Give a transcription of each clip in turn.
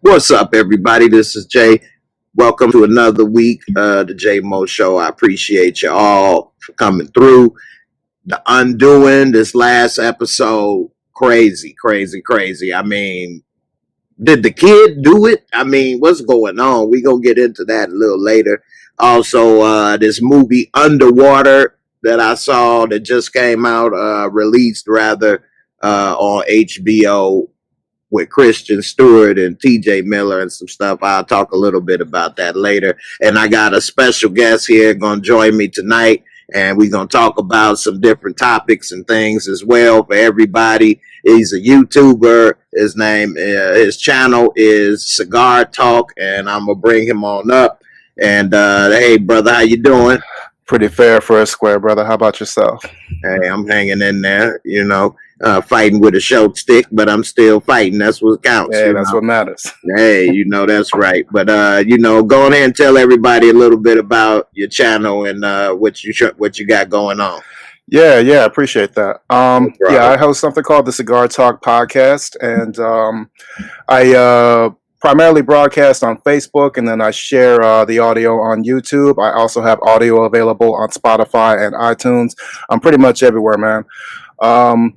What's up, everybody? This is Jay. Welcome to another week of the J Mo Show. I appreciate you all for coming through. The Undoing, this last episode, crazy, crazy, crazy. I mean, did the kid do it? I mean, what's going on? We gonna get into that a little later. Also, this movie Underwater that I saw that just came out, released rather, on HBO with Christian Stewart and TJ Miller and some stuff. I'll talk a little bit about that later. And I got a special guest here going to join me tonight. And we're going to talk about some different topics and things as well for everybody. He's a YouTuber. His channel is CIGAR Talk, and I'm going to bring him on up. And hey, brother, how you doing? Pretty fair for a square, brother. How about yourself? Hey, I'm hanging in there, fighting with a short stick, but I'm still fighting. That's what counts. Yeah, that's what matters. Hey, that's right. But go ahead and tell everybody a little bit about your channel and what you got going on. Yeah, appreciate that. I host something called the Cigar Talk podcast, and I primarily broadcast on Facebook, and then I share the audio on YouTube. I also have audio available on Spotify and iTunes. I'm pretty much everywhere, man. And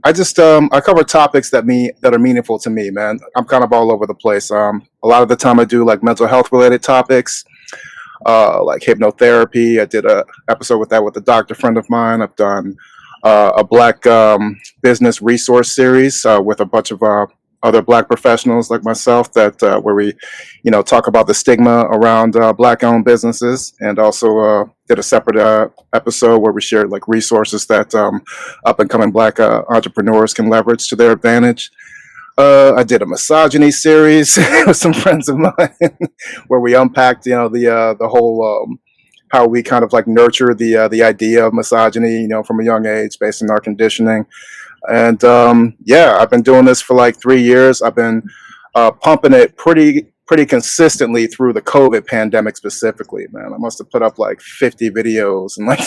I cover topics that are meaningful to me, man. I'm kind of all over the place. A lot of the time I do like mental health related topics, like hypnotherapy. I did a episode with a doctor friend of mine. I've done a black business resource series with a bunch of other black professionals like myself that where we talk about the stigma around black owned businesses, and also did a separate episode where we shared like resources that up and coming black entrepreneurs can leverage to their advantage. I did a misogyny series with some friends of mine where we unpacked the whole how we kind of like nurture the idea of misogyny from a young age based on our conditioning. And I've been doing this for like 3 years. I've been pumping it pretty consistently through the COVID pandemic specifically, man. I must have put up like 50 videos and like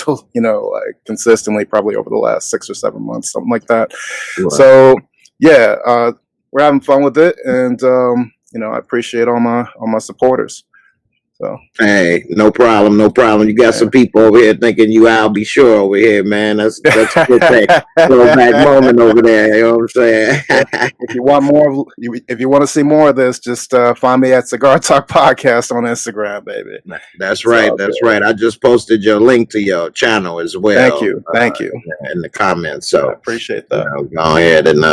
consistently probably over the last 6 or 7 months, something like that. Wow. So we're having fun with it, and I appreciate all my supporters. So hey, no problem. You got some people over here thinking you I'll be sure over here, man. That's a good thing. Throwback moment over there. You know what I'm saying? If you want to see more of this, just find me at Cigar Talk Podcast on Instagram, baby. That's right. Right. I just posted your link to your channel as well. Thank you. In the comments. So I appreciate that. Go ahead and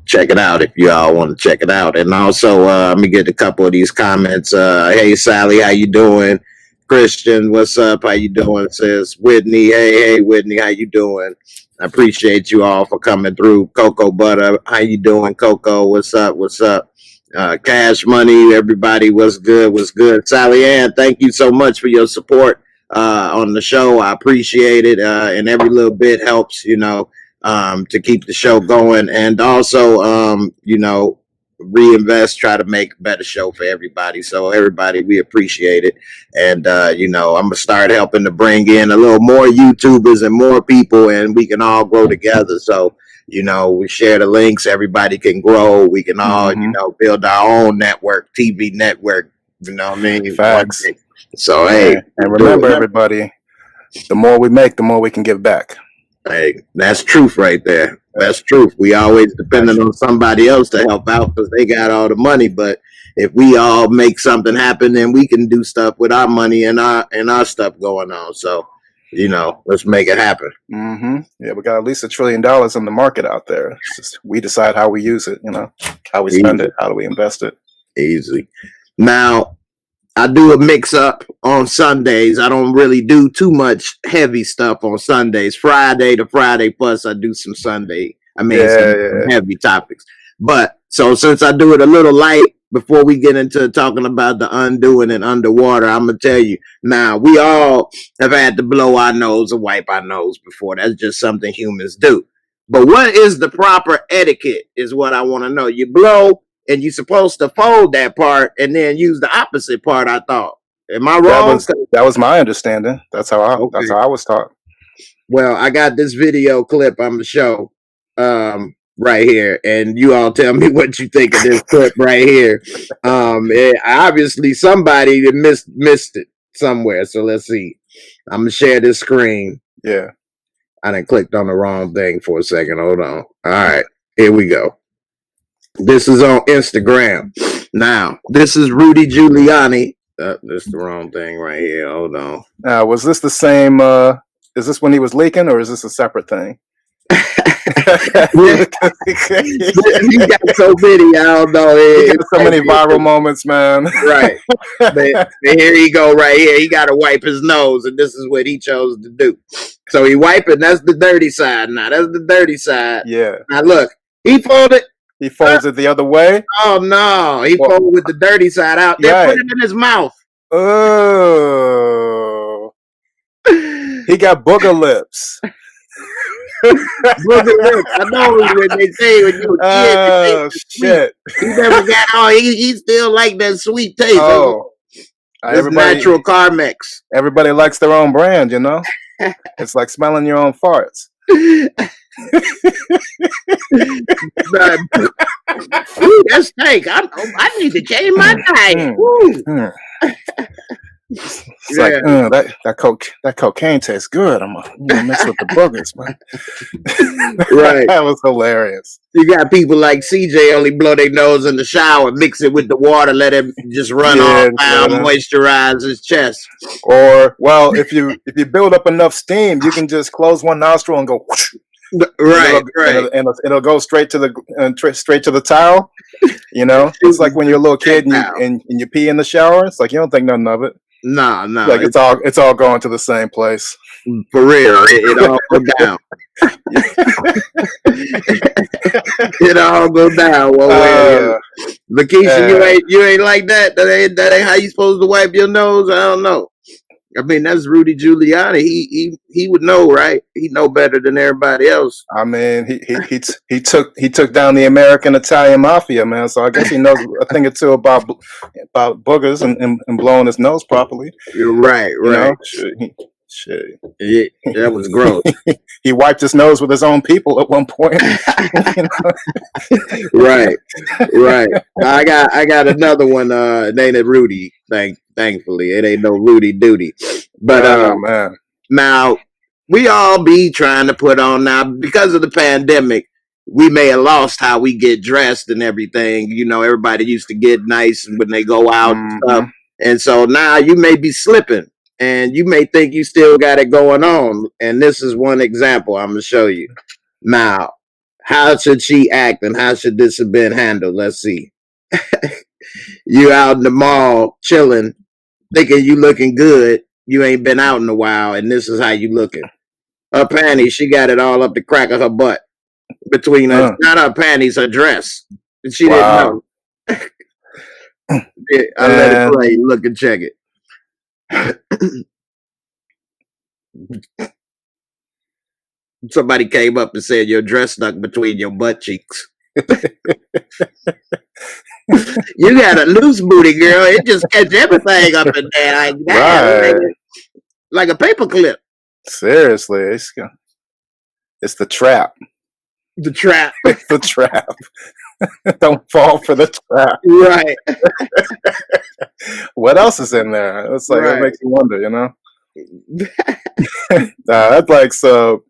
check it out if you all want to check it out. And also, let me get a couple of these comments. Hey, Sally, how you doing? Christian, what's up? How you doing? Says Whitney. Hey, Whitney, how you doing? I appreciate you all for coming through. Cocoa Butter, how you doing? Coco, what's up? Cash Money, everybody, what's good? Sally Ann, thank you so much for your support on the show. I appreciate it. And every little bit helps, to keep the show going, and also, reinvest, try to make a better show for everybody. So everybody, we appreciate it. And, I'm going to start helping to bring in a little more YouTubers and more people, and we can all grow together. So, we share the links, everybody can grow. We can all, build our own network, TV network, you know what I mean? Facts. So, hey. And remember, everybody, the more we make, the more we can give back. Hey, that's truth right there. That's truth. We always depending on somebody else to help out because they got all the money. But if we all make something happen, then we can do stuff with our money and our stuff going on. So, let's make it happen. Mm-hmm. Yeah, we got at least $1 trillion in the market out there. It's just, we decide how we use it, how we spend it, how do we invest it. Easy. Now, I do a mix up on Sundays. I don't really do too much heavy stuff on Sundays. Friday to Friday plus I do some Sunday. Some heavy topics. But so since I do it a little light before we get into talking about the undoing and underwater, I'm going to tell you now, we all have had to blow our nose or wipe our nose before. That's just something humans do. But what is the proper etiquette is what I want to know. You blow, and you're supposed to fold that part and then use the opposite part, I thought. Am I wrong? That was my understanding. That's how I was taught. Well, I got this video clip I'm gonna show right here, and you all tell me what you think of this clip right here. Obviously somebody missed it somewhere. So let's see. I'm gonna share this screen. Yeah. I done clicked on the wrong thing for a second. Hold on. All right, here we go. This is on Instagram. Now, this is Rudy Giuliani. That's the wrong thing right here. Hold on. Was this the same? Is this when he was leaking, or is this a separate thing? You got so many, I don't know. He got so many viral moments, man. Right. But here he go right here. He got to wipe his nose, and this is what he chose to do. So he wiping. That's the dirty side. Now that's the dirty side. Yeah. Now look, he folded. He folds it the other way. Oh no, he folded with the dirty side out. They put it in his mouth. Oh. He got booger lips. Booger lips. I know when they say when you a kid. Oh shit! He never got. Oh, he still like that sweet taste. Oh, everybody, natural Carmex. Everybody likes their own brand, you know. It's like smelling your own farts. Ooh, that's steak. I need to change my diet. It's like that cocaine tastes good. I'm gonna mix with the boogers, man. Right. That was hilarious. You got people like CJ only blow their nose in the shower, mix it with the water, let it just run all down, moisturize his chest. Or if you build up enough steam, you can just close one nostril and go. Whoosh, right. And it'll go straight to the towel. You know, it's like when you're a little kid and you pee in the shower. It's like you don't think nothing of it. No. Like it's all going to the same place. For real, it all go down. It all go down. Lakeisha, you ain't like that. That ain't how you supposed to wipe your nose. I don't know. I mean, that's Rudy Giuliani. He would know, right? He know better than everybody else. I mean, he took down the American Italian mafia, man. So I guess he knows a thing or two about boogers and blowing his nose properly. You're right. You know? Shit. Yeah, that was gross. He wiped his nose with his own people at one point. Right. I got another one. It ain't a Rudy. Thankfully, it ain't no Rudy Duty. But man. Now we all be trying to put on now because of the pandemic. We may have lost how we get dressed and everything. You know, everybody used to get nice when they go out and stuff. And so now you may be slipping. And you may think you still got it going on. And this is one example I'm going to show you. Now, how should she act and how should this have been handled? Let's see. You out in the mall chilling, thinking you looking good. You ain't been out in a while, and this is how you looking. Her panties, she got it all up the crack of her butt. Between her, not her panties, her dress. And she didn't know. I let it play. Look and check it. Somebody came up and said your dress stuck between your butt cheeks. You got a loose booty, girl. It just catch everything up in there like that. Right. Like a paper clip. Seriously, it's the trap. The trap. It's the trap. Don't fall for the trap. Right. What else is in there? It's like it makes you wonder, you know. That's like so.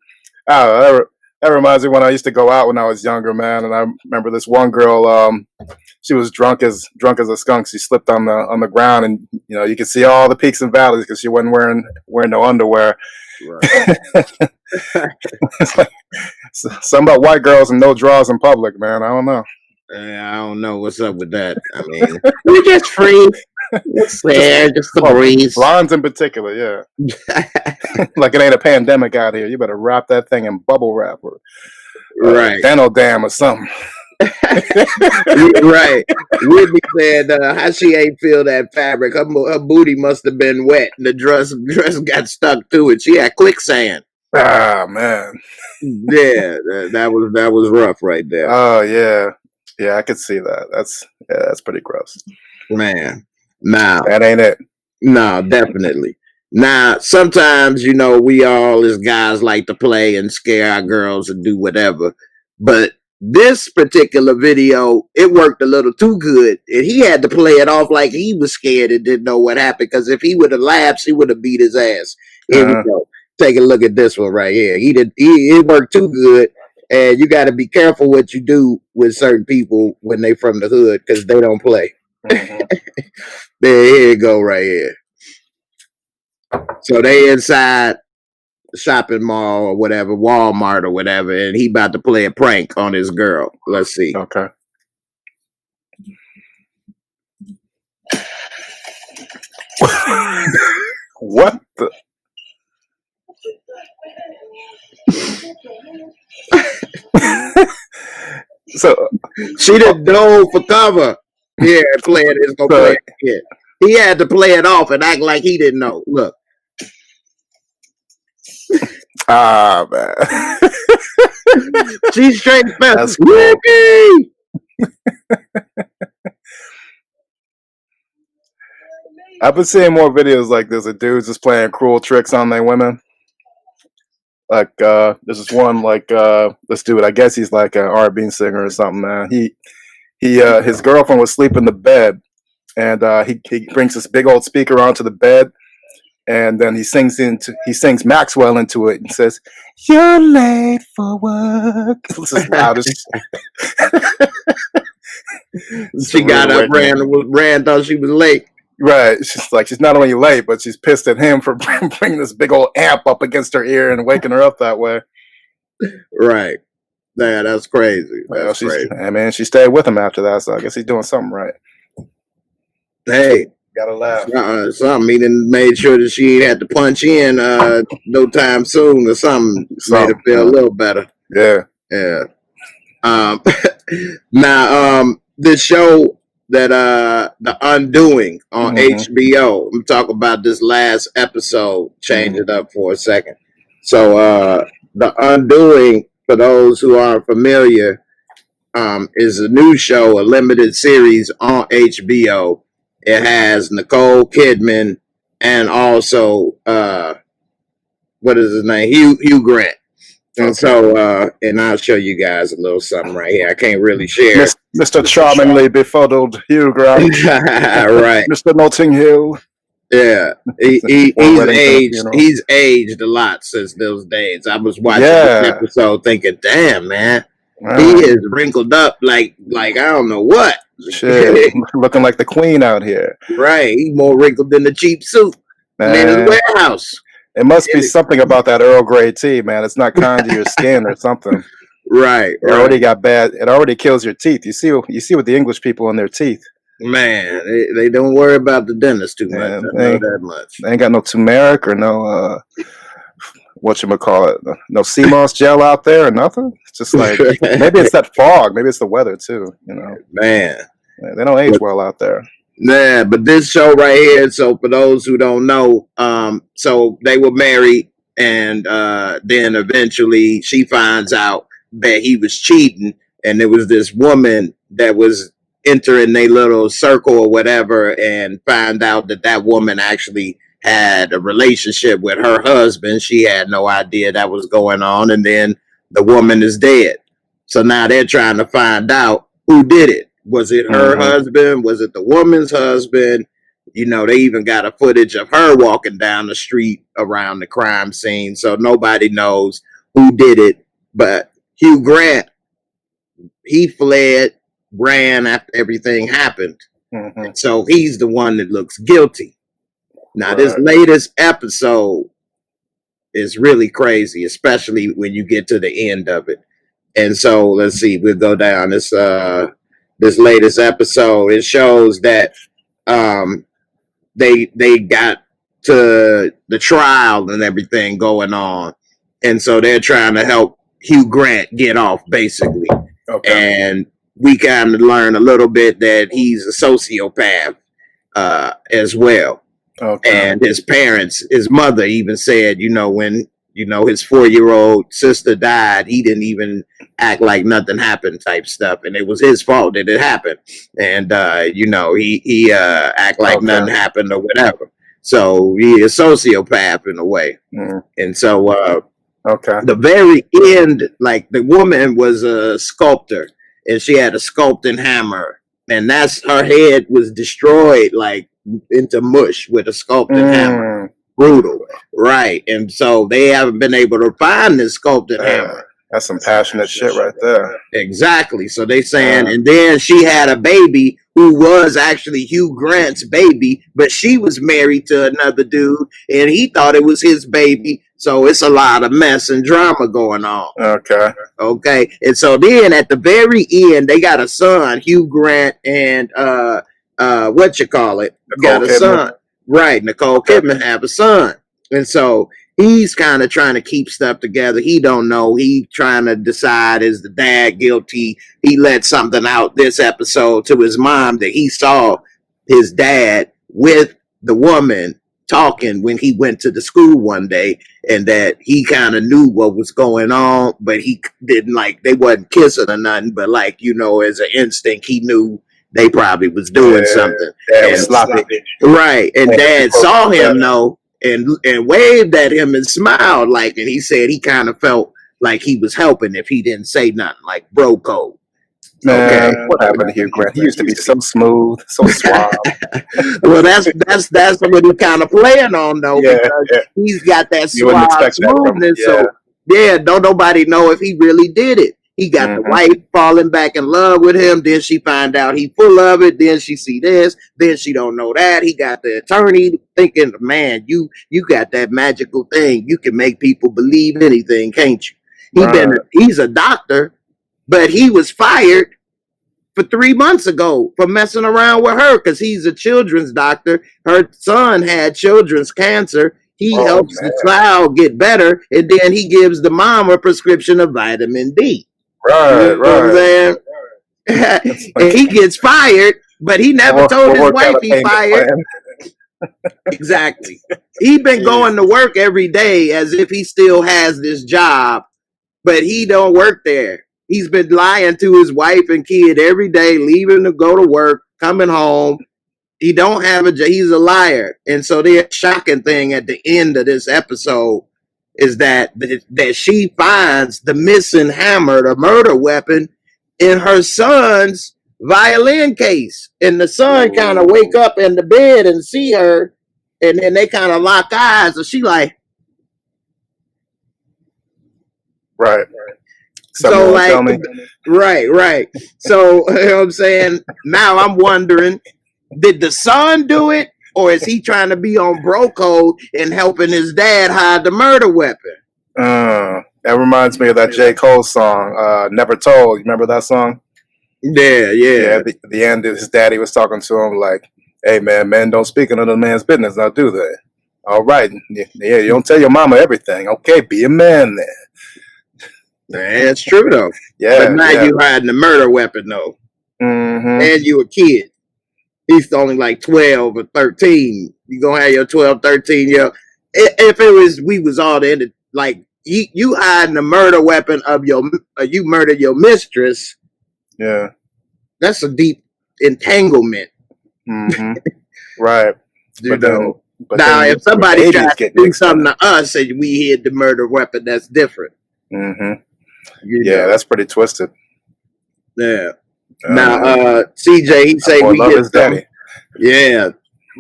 That reminds me when I used to go out when I was younger, man. And I remember this one girl. She was drunk as a skunk. She slipped on the ground, and you know you could see all the peaks and valleys because she wasn't wearing no underwear. Right. It's like, something about white girls and no drawers in public, man. I don't know. I don't know what's up with that. I mean, we're just free. It's there, just the breeze. Blondes in particular, yeah. Like it ain't a pandemic out here. You better wrap that thing in bubble wrap or dental dam or something. Right. Whitney said how she ain't feel that fabric. Her booty must have been wet. And the dress got stuck to it. She had quicksand. Ah, man. Yeah, that was rough right there. Oh yeah. Yeah, I could see that. That's pretty gross. Man. Nah. That ain't it. No, definitely. Now, sometimes, we all as guys like to play and scare our girls and do whatever. But this particular video, it worked a little too good. And he had to play it off like he was scared and didn't know what happened. Because if he would have lapsed, he would have beat his ass. Here we go. Take a look at this one right here. It worked too good. And you got to be careful what you do with certain people when they from the hood because they don't play. Here you go right here. So they inside the shopping mall or whatever, Walmart or whatever, and he about to play a prank on his girl. Let's see. Okay. What the? So she didn't know for cover. Yeah, playing is gonna play it. He had to play it off and act like he didn't know. Look. Ah, man. She's straight fast. Cool. I've been seeing more videos like this of dudes just playing cruel tricks on their women. Like there's this one like this dude, I guess he's like an R&B singer or something, man. His girlfriend was asleep in the bed, and he brings this big old speaker onto the bed, and then he sings Maxwell into it and says, "You're late for work." This is loud as She got up, ran, thought she was late. Right. She's not only late, but she's pissed at him for bringing this big old amp up against her ear and waking her up that way. Right. Yeah, that's crazy. That's crazy. I mean, she stayed with him after that, so I guess he's doing something right. Hey. Gotta laugh. Something. He done made sure that she ain't had to punch in no time soon or something. Made her feel a little better. Yeah. Yeah. Now, this show that The Undoing on HBO. I'm talking about this last episode. Change it up for a second. So The Undoing, for those who aren't familiar, is a new show, a limited series on HBO. It has Nicole Kidman and also what is his name? Hugh Grant. And so, and I'll show you guys a little something right here. I can't really share. Mr. Charmingly befuddled Hugh Grant. Right. Mr. Notting Hill. Yeah. He's aged a lot since those days. I was watching this episode thinking, damn, man. He is wrinkled up like I don't know what. Shit. Looking like the queen out here. Right. He's more wrinkled than the cheap suit in his warehouse. It must be something about that Earl Grey tea, man. It's not kind to your skin or something. Right. It already got bad. It already kills your teeth. You see with the English people in their teeth. Man, they don't worry about the dentist too much. I know that much. They ain't got no turmeric or no whatchamacallit, no sea moss gel out there or nothing. It's just like maybe it's that fog, maybe it's the weather too, Man. They don't age well out there. Yeah, but this show right here, so for those who don't know, so they were married, and then eventually she finds out that he was cheating, and there was this woman that was entering their little circle or whatever, and find out that woman actually had a relationship with her husband. She had no idea that was going on, and then the woman is dead. So now they're trying to find out who did it. Was it her husband? Was it the woman's husband? They even got a footage of her walking down the street around the crime scene. So nobody knows who did it. But Hugh Grant, he fled, ran after everything happened. So he's the one that looks guilty. Now, this latest episode is really crazy, especially when you get to the end of it. And so let's see, we'll go down this latest episode. It shows that they got to the trial and everything going on, and so they're trying to help Hugh Grant get off, basically. And we kind of learn a little bit that he's a sociopath as well. And his parents, his mother even said, when his 4-year-old sister died, he didn't even act like nothing happened type stuff. And it was his fault that it happened. And, he act like nothing happened or whatever. So he is a sociopath in a way. And so okay. the very end, like the woman was a sculptor and she had a sculpting hammer, and that's her head was destroyed like into mush with a sculpting hammer. Brutal, right? And so they haven't been able to find this sculpting hammer. That's some passionate shit right there. Exactly. So they saying, and then she had a baby who was actually Hugh Grant's baby, but she was married to another dude, and he thought it was his baby. So it's a lot of mess and drama going on. Okay. And so then at the very end, they got a son, Hugh Grant, and what you call it? Got a son. Right, Nicole Kidman have a son. And so he's kind of trying to keep stuff together. He don't know. He trying to decide, is the dad guilty? He let something out this episode to his mom that he saw his dad with the woman talking when he went to the school one day, and that he kind of knew what was going on, but he didn't, like, they wasn't kissing or nothing, but like, you know, as an instinct, he knew they probably was doing something. And sloppy. Right. And dad saw him though and waved at him and smiled, like, and he said he kind of felt like he was helping if he didn't say nothing, like bro code. Man, what happened to Hugh Grant? He used to be so smooth, so suave. Well, that's what he kind of playing on though, because he's got that suave smoothness. So don't nobody know if he really did it. He got the wife falling back in love with him. Then she find out he full of it. Then she see this. Then she don't know that. He got the attorney thinking, man, you got that magical thing. You can make people believe anything, can't you? He's a doctor, but he was fired for 3 months ago for messing around with her because he's a children's doctor. Her son had children's cancer. He helps the child get better, and then he gives the mom a prescription of vitamin D. Right. And he gets fired, but he never told his wife he fired. Exactly. He been going to work every day as if he still has this job, but he don't work there. He's been lying to his wife and kid every day, leaving to go to work, coming home. He don't have a job. He's a liar. And so the shocking thing at the end of this episode is that she finds the missing hammer, the murder weapon, in her son's violin case. And the son kind of wake up in the bed and see her, and then they kind of lock eyes, and she like, right. So like, right. So you know what I'm saying? Now I'm wondering, did the son do it? Or is he trying to be on bro code and helping his dad hide the murder weapon? That reminds me of that J. Cole song, Never Told. You remember that song? Yeah. The end, his daddy was talking to him like, hey, man, men don't speak another man's business, now do they? All right. Yeah, you don't tell your mama everything. Okay, be a man then. That's true, though. But now you hiding the murder weapon, though. And you a kid. He's only like 12 or 13. You gonna have your 12, 13 year. If it was, we was all in it. Like you hiding the murder weapon of you murdered your mistress. Yeah, that's a deep entanglement. Right. You know. Now, if somebody tries to do something to us and we hid the murder weapon, that's different. Yeah, that's pretty twisted. Yeah. Now, CJ, he say we hit daddy. Yeah,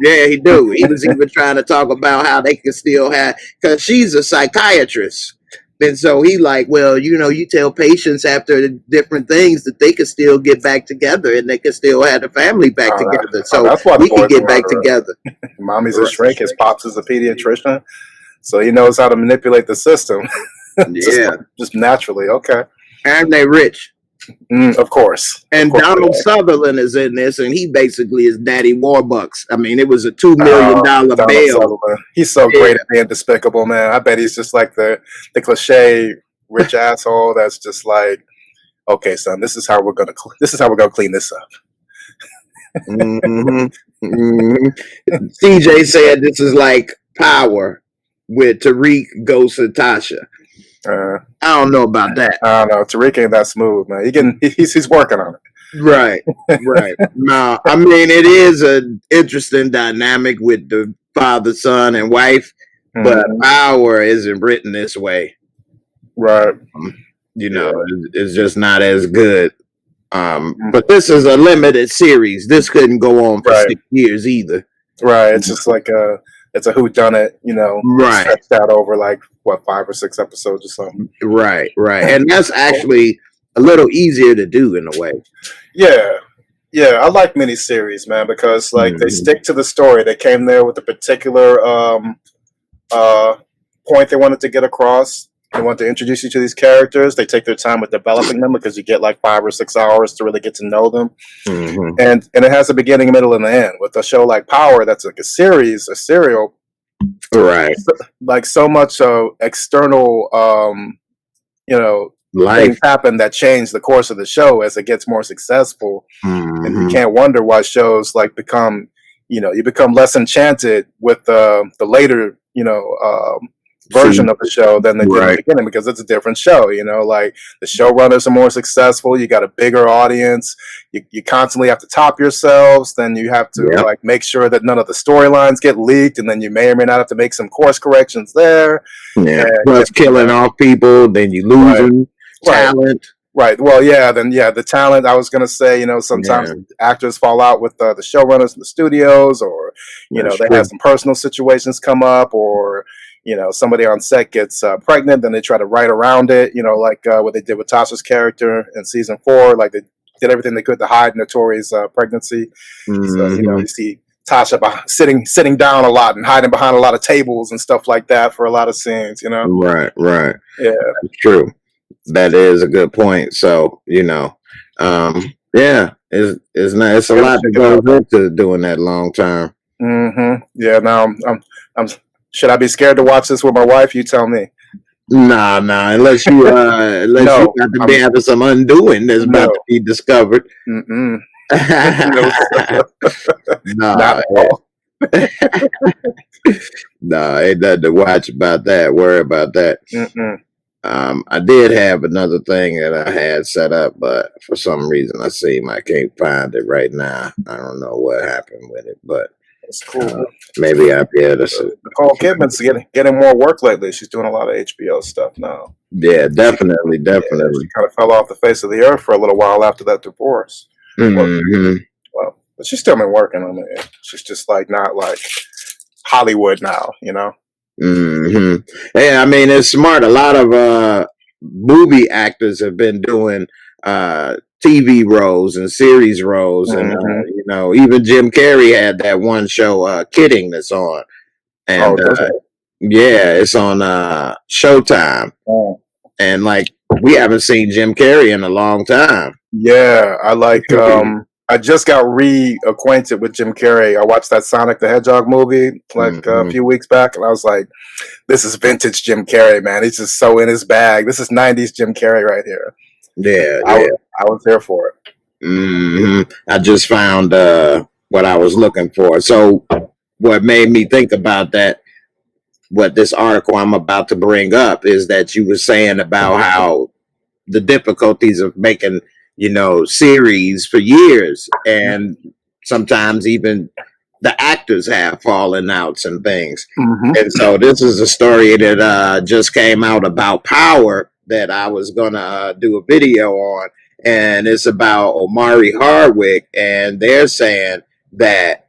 he do. He was even trying to talk about how they can still have, because she's a psychiatrist, and so he like, well, you know, you tell patients after different things that they can still get back together and they can still have the family back together. So that's why we can get back together. Mommy's a shrink. His pops is a pediatrician, so he knows how to manipulate the system. just naturally. Okay, and they rich. Of course. And Donald Sutherland is in this, and he basically is Daddy Warbucks. I mean, it was a $2 million bail. Sutherland. He's so great at being despicable, man. I bet he's just like the cliche rich asshole that's just like, okay, son, this is how we're gonna clean this up. CJ said this is like Power with Tariq, Ghost, and Tasha. I don't know about that. I don't know. Tariq ain't that smooth, man. He's working on it. Right. No, I mean, it is an interesting dynamic with the father, son, and wife, but Power isn't written this way. Right. You know, it's just not as good. But this is a limited series. This couldn't go on for 6 years either. Right. It's just like it's a whodunit, you know, stretched out over like what, 5 or 6 episodes or something. Right. And that's actually a little easier to do in a way. Yeah. I like miniseries, man, because like they stick to the story. They came there with a particular point they wanted to get across. They want to introduce you to these characters. They take their time with developing them because you get like 5 or 6 hours to really get to know them. And it has a beginning, middle, and an end. With a show like Power, that's like a serial, right? Like so much external, you know, things happen that change the course of the show as it gets more successful. And you can't wonder why shows like become, you know, you become less enchanted with the later, you know, version of the show than they did in the beginning, because it's a different show, you know, like the showrunners are more successful, you got a bigger audience, you constantly have to top yourselves, then you have to like make sure that none of the storylines get leaked, and then you may or may not have to make some course corrections there. Plus killing off people, then you losing talent. Right. Well, the talent, I was going to say, you know, sometimes actors fall out with the showrunners in the studios, or, you know, they have some personal situations come up, or, you know, somebody on set gets pregnant, then they try to write around it, you know, like what they did with Tasha's character in season 4. Like they did everything they could to hide Notori's pregnancy. So, you know, you see Tasha sitting down a lot and hiding behind a lot of tables and stuff like that for a lot of scenes, you know? Right. Yeah. It's true. That is a good point. So, you know, it's a lot that goes into doing that long term. Yeah. Now I'm should I be scared to watch this with my wife? You tell me. Nah. Unless you you got to be having some undoing that's about to be discovered. Not ain't nothing to watch about that. Worry about that. I did have another thing that I had set up, but for some reason I can't find it right now. I don't know what happened with it, but it's cool. Maybe I'll be able to. Nicole Kidman's getting more work lately. She's doing a lot of HBO stuff now. Yeah, definitely. Yeah, she kind of fell off the face of the earth for a little while after that divorce. Well, but she's still been working on it. She's just like not like Hollywood now, you know. Yeah, I mean, it's smart. A lot of movie actors have been doing TV roles and series roles, and you know, even Jim Carrey had that one show, Kidding, that's on, and it's on Showtime, and like we haven't seen Jim Carrey in a long time. Yeah, I like. I just got reacquainted with Jim Carrey. I watched that Sonic the Hedgehog movie like a few weeks back, and I was like, "This is vintage Jim Carrey, man. He's just so in his bag. This is '90s Jim Carrey right here." I was there for it. I just found what I was looking for. So what made me think about that, what this article I'm about to bring up, is that you were saying about how the difficulties of making, you know, series for years, and sometimes even the actors have fallen outs and things. And so this is a story that just came out about Power that I was gonna do a video on, and it's about Omari Hardwick, and they're saying that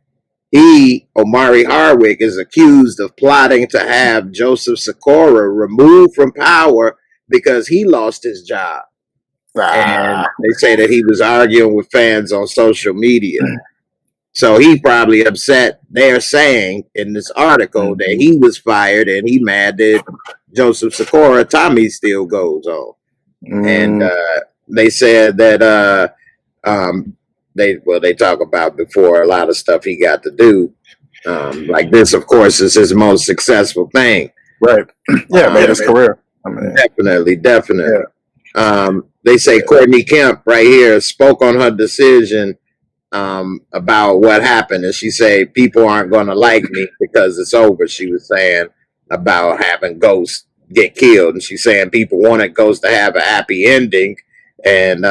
Omari Hardwick, is accused of plotting to have Joseph Sikora removed from Power because he lost his job. And they say that he was arguing with fans on social media. So he's probably upset. They're saying in this article that he was fired, and he mad that Joseph Sikora, Tommy, still goes on. And they said that they talk about before a lot of stuff he got to do. Like this, of course, is his most successful thing. Right. Yeah, made his career. I mean, definitely. Yeah. They say Courtney Kemp right here spoke on her decision about what happened, and she said people aren't going to like me because it's over. She was saying about having Ghost get killed, and she's saying people wanted Ghost to have a happy ending, and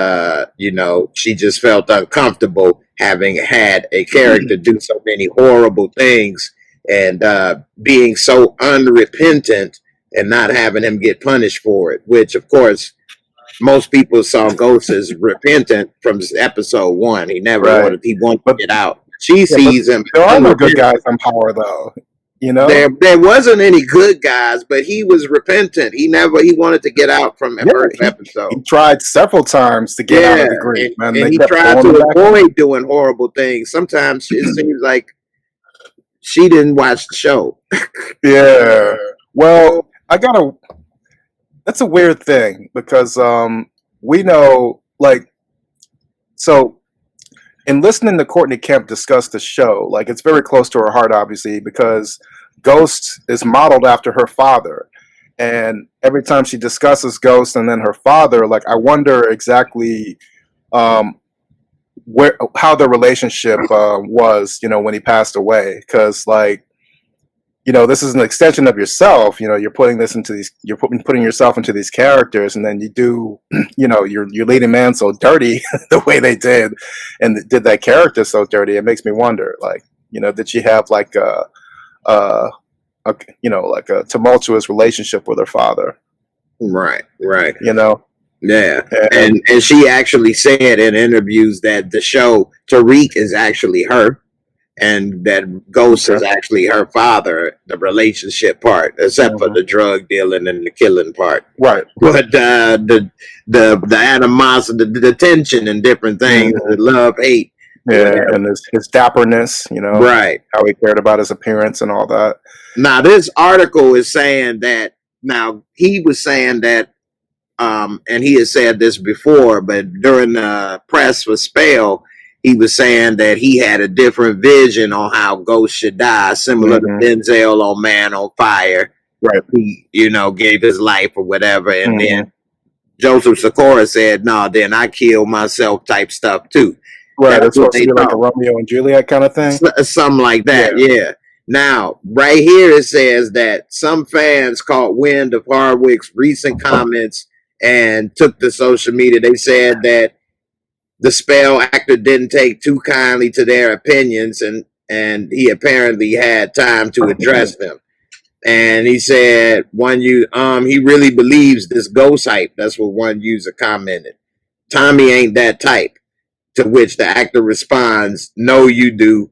you know, she just felt uncomfortable having had a character do so many horrible things and being so unrepentant and not having him get punished for it, which of course most people saw Ghost as repentant from episode 1. He Right. he wanted to But get out. She yeah, but sees him there are no good unrepentant. guys in power, though. You know? There wasn't any good guys, but he was repentant. He wanted to get out from the Yeah, first he episode. tried several times to get out Yeah, of the grief, man. and They he kept tried throwing to him back in. avoid doing horrible things. Sometimes it seems like she didn't watch the show. Yeah. Well, that's a weird thing because we know, like, so in listening to Courtney Kemp discuss the show, like, it's very close to her heart, obviously, because Ghost is modeled after her father. And every time she discusses Ghost and then her father, like, I wonder exactly um, how the relationship was, when he passed away. Because, like, this is an extension of yourself. You're putting you're putting yourself into these characters, and then you do, your leading man so dirty the way they did, and did that character so dirty. It makes me wonder, like, did she have like a like a tumultuous relationship with her father? Right. Yeah, And and she actually said in interviews that the show Tariq is actually her, and that Ghost is okay. actually her father. The relationship part, except for Mhm. the drug dealing and the killing part, Right. but the animosity, the tension, and different things, Mhm. the love, hate, Yeah, whatever. and his dapperness, Right. how he cared about his appearance and all that. Now this article is saying that. Now he was saying that and he has said this before, but during the press for Spell, he was saying that he had a different vision on how Ghost should die, similar to Hmm. Denzel on Man on Fire. Right. He, gave his life or whatever. And Hmm. then Joseph Sikora said, no, then I kill myself type stuff too. Right. That's It's what supposed to they be like a thought. Romeo and Juliet kind of thing. Something like Yeah. that, yeah. Now, right here it says that some fans caught wind of Hardwick's recent comments and took to social media. They said that the Spell actor didn't take too kindly to their opinions, and he apparently had time to address them. And he said he really believes this ghost hype. That's what one user commented. Tommy ain't that type. To which the actor responds, "No, you do.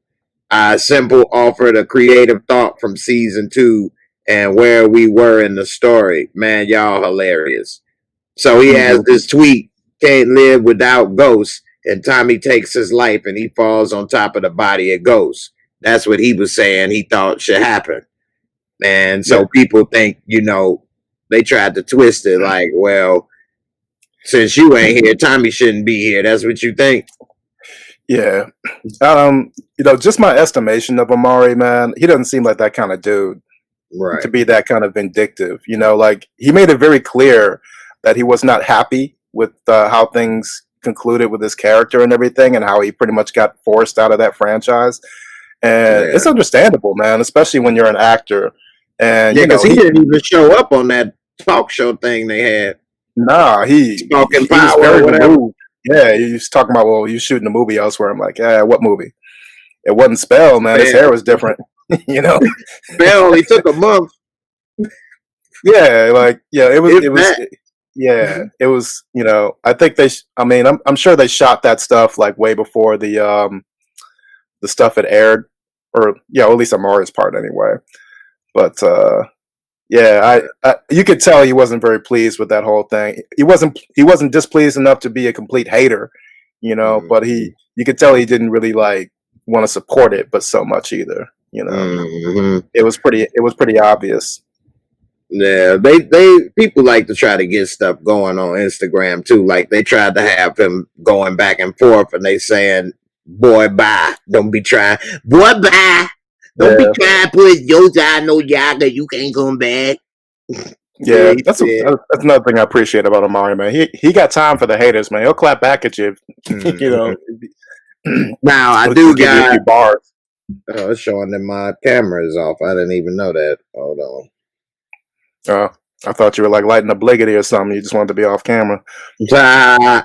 I simple offered a creative thought from season 2 and where we were in the story. Man, y'all hilarious." So he has Hmm. this tweet, "Can't live without Ghost," and Tommy takes his life and he falls on top of the body of Ghost. That's what he was saying he thought should happen. And so Yeah. people think, they tried to twist it like, well, since you ain't here, Tommy shouldn't be here. That's what you think? Yeah. Just my estimation of Amari, man, he doesn't seem like that kind of dude to Right. be that kind of vindictive. Like, he made it very clear that he was not happy with how things concluded with his character and everything, and how he pretty much got forced out of that franchise. And Yeah. it's understandable, man, especially when you're an actor. And Yeah, because he didn't even show up on that talk show thing they had. he Talking was power very or whatever. removed. Yeah, he was talking about, well, you shooting a movie elsewhere. I'm like, yeah, what movie? It wasn't Spell, man. His hair was different. Spell only took a month. Yeah, like, yeah, it was. That. It was. I think I'm sure they shot that stuff like way before the stuff had aired, or at least Amari's part anyway. But yeah, you could tell he wasn't very pleased with that whole thing. He wasn't displeased enough to be a complete hater, but you could tell he didn't really like want to support it, but so much either. It was pretty obvious. Yeah, they people like to try to get stuff going on Instagram too. Like they tried to have him going back and forth, and they saying, "Boy, bye! Don't be trying, boy, bye! Don't be trying to put your side no yaga. You can't come back." Yeah, that's another thing I appreciate about Amari, man. He got time for the haters, man. He'll clap back at you. Now I He'll do give you a few got. bars. Oh, it's showing that my camera is off. I didn't even know that. Hold on. I thought you were like lighting a bliggity or something. You just wanted to be off camera. Nah.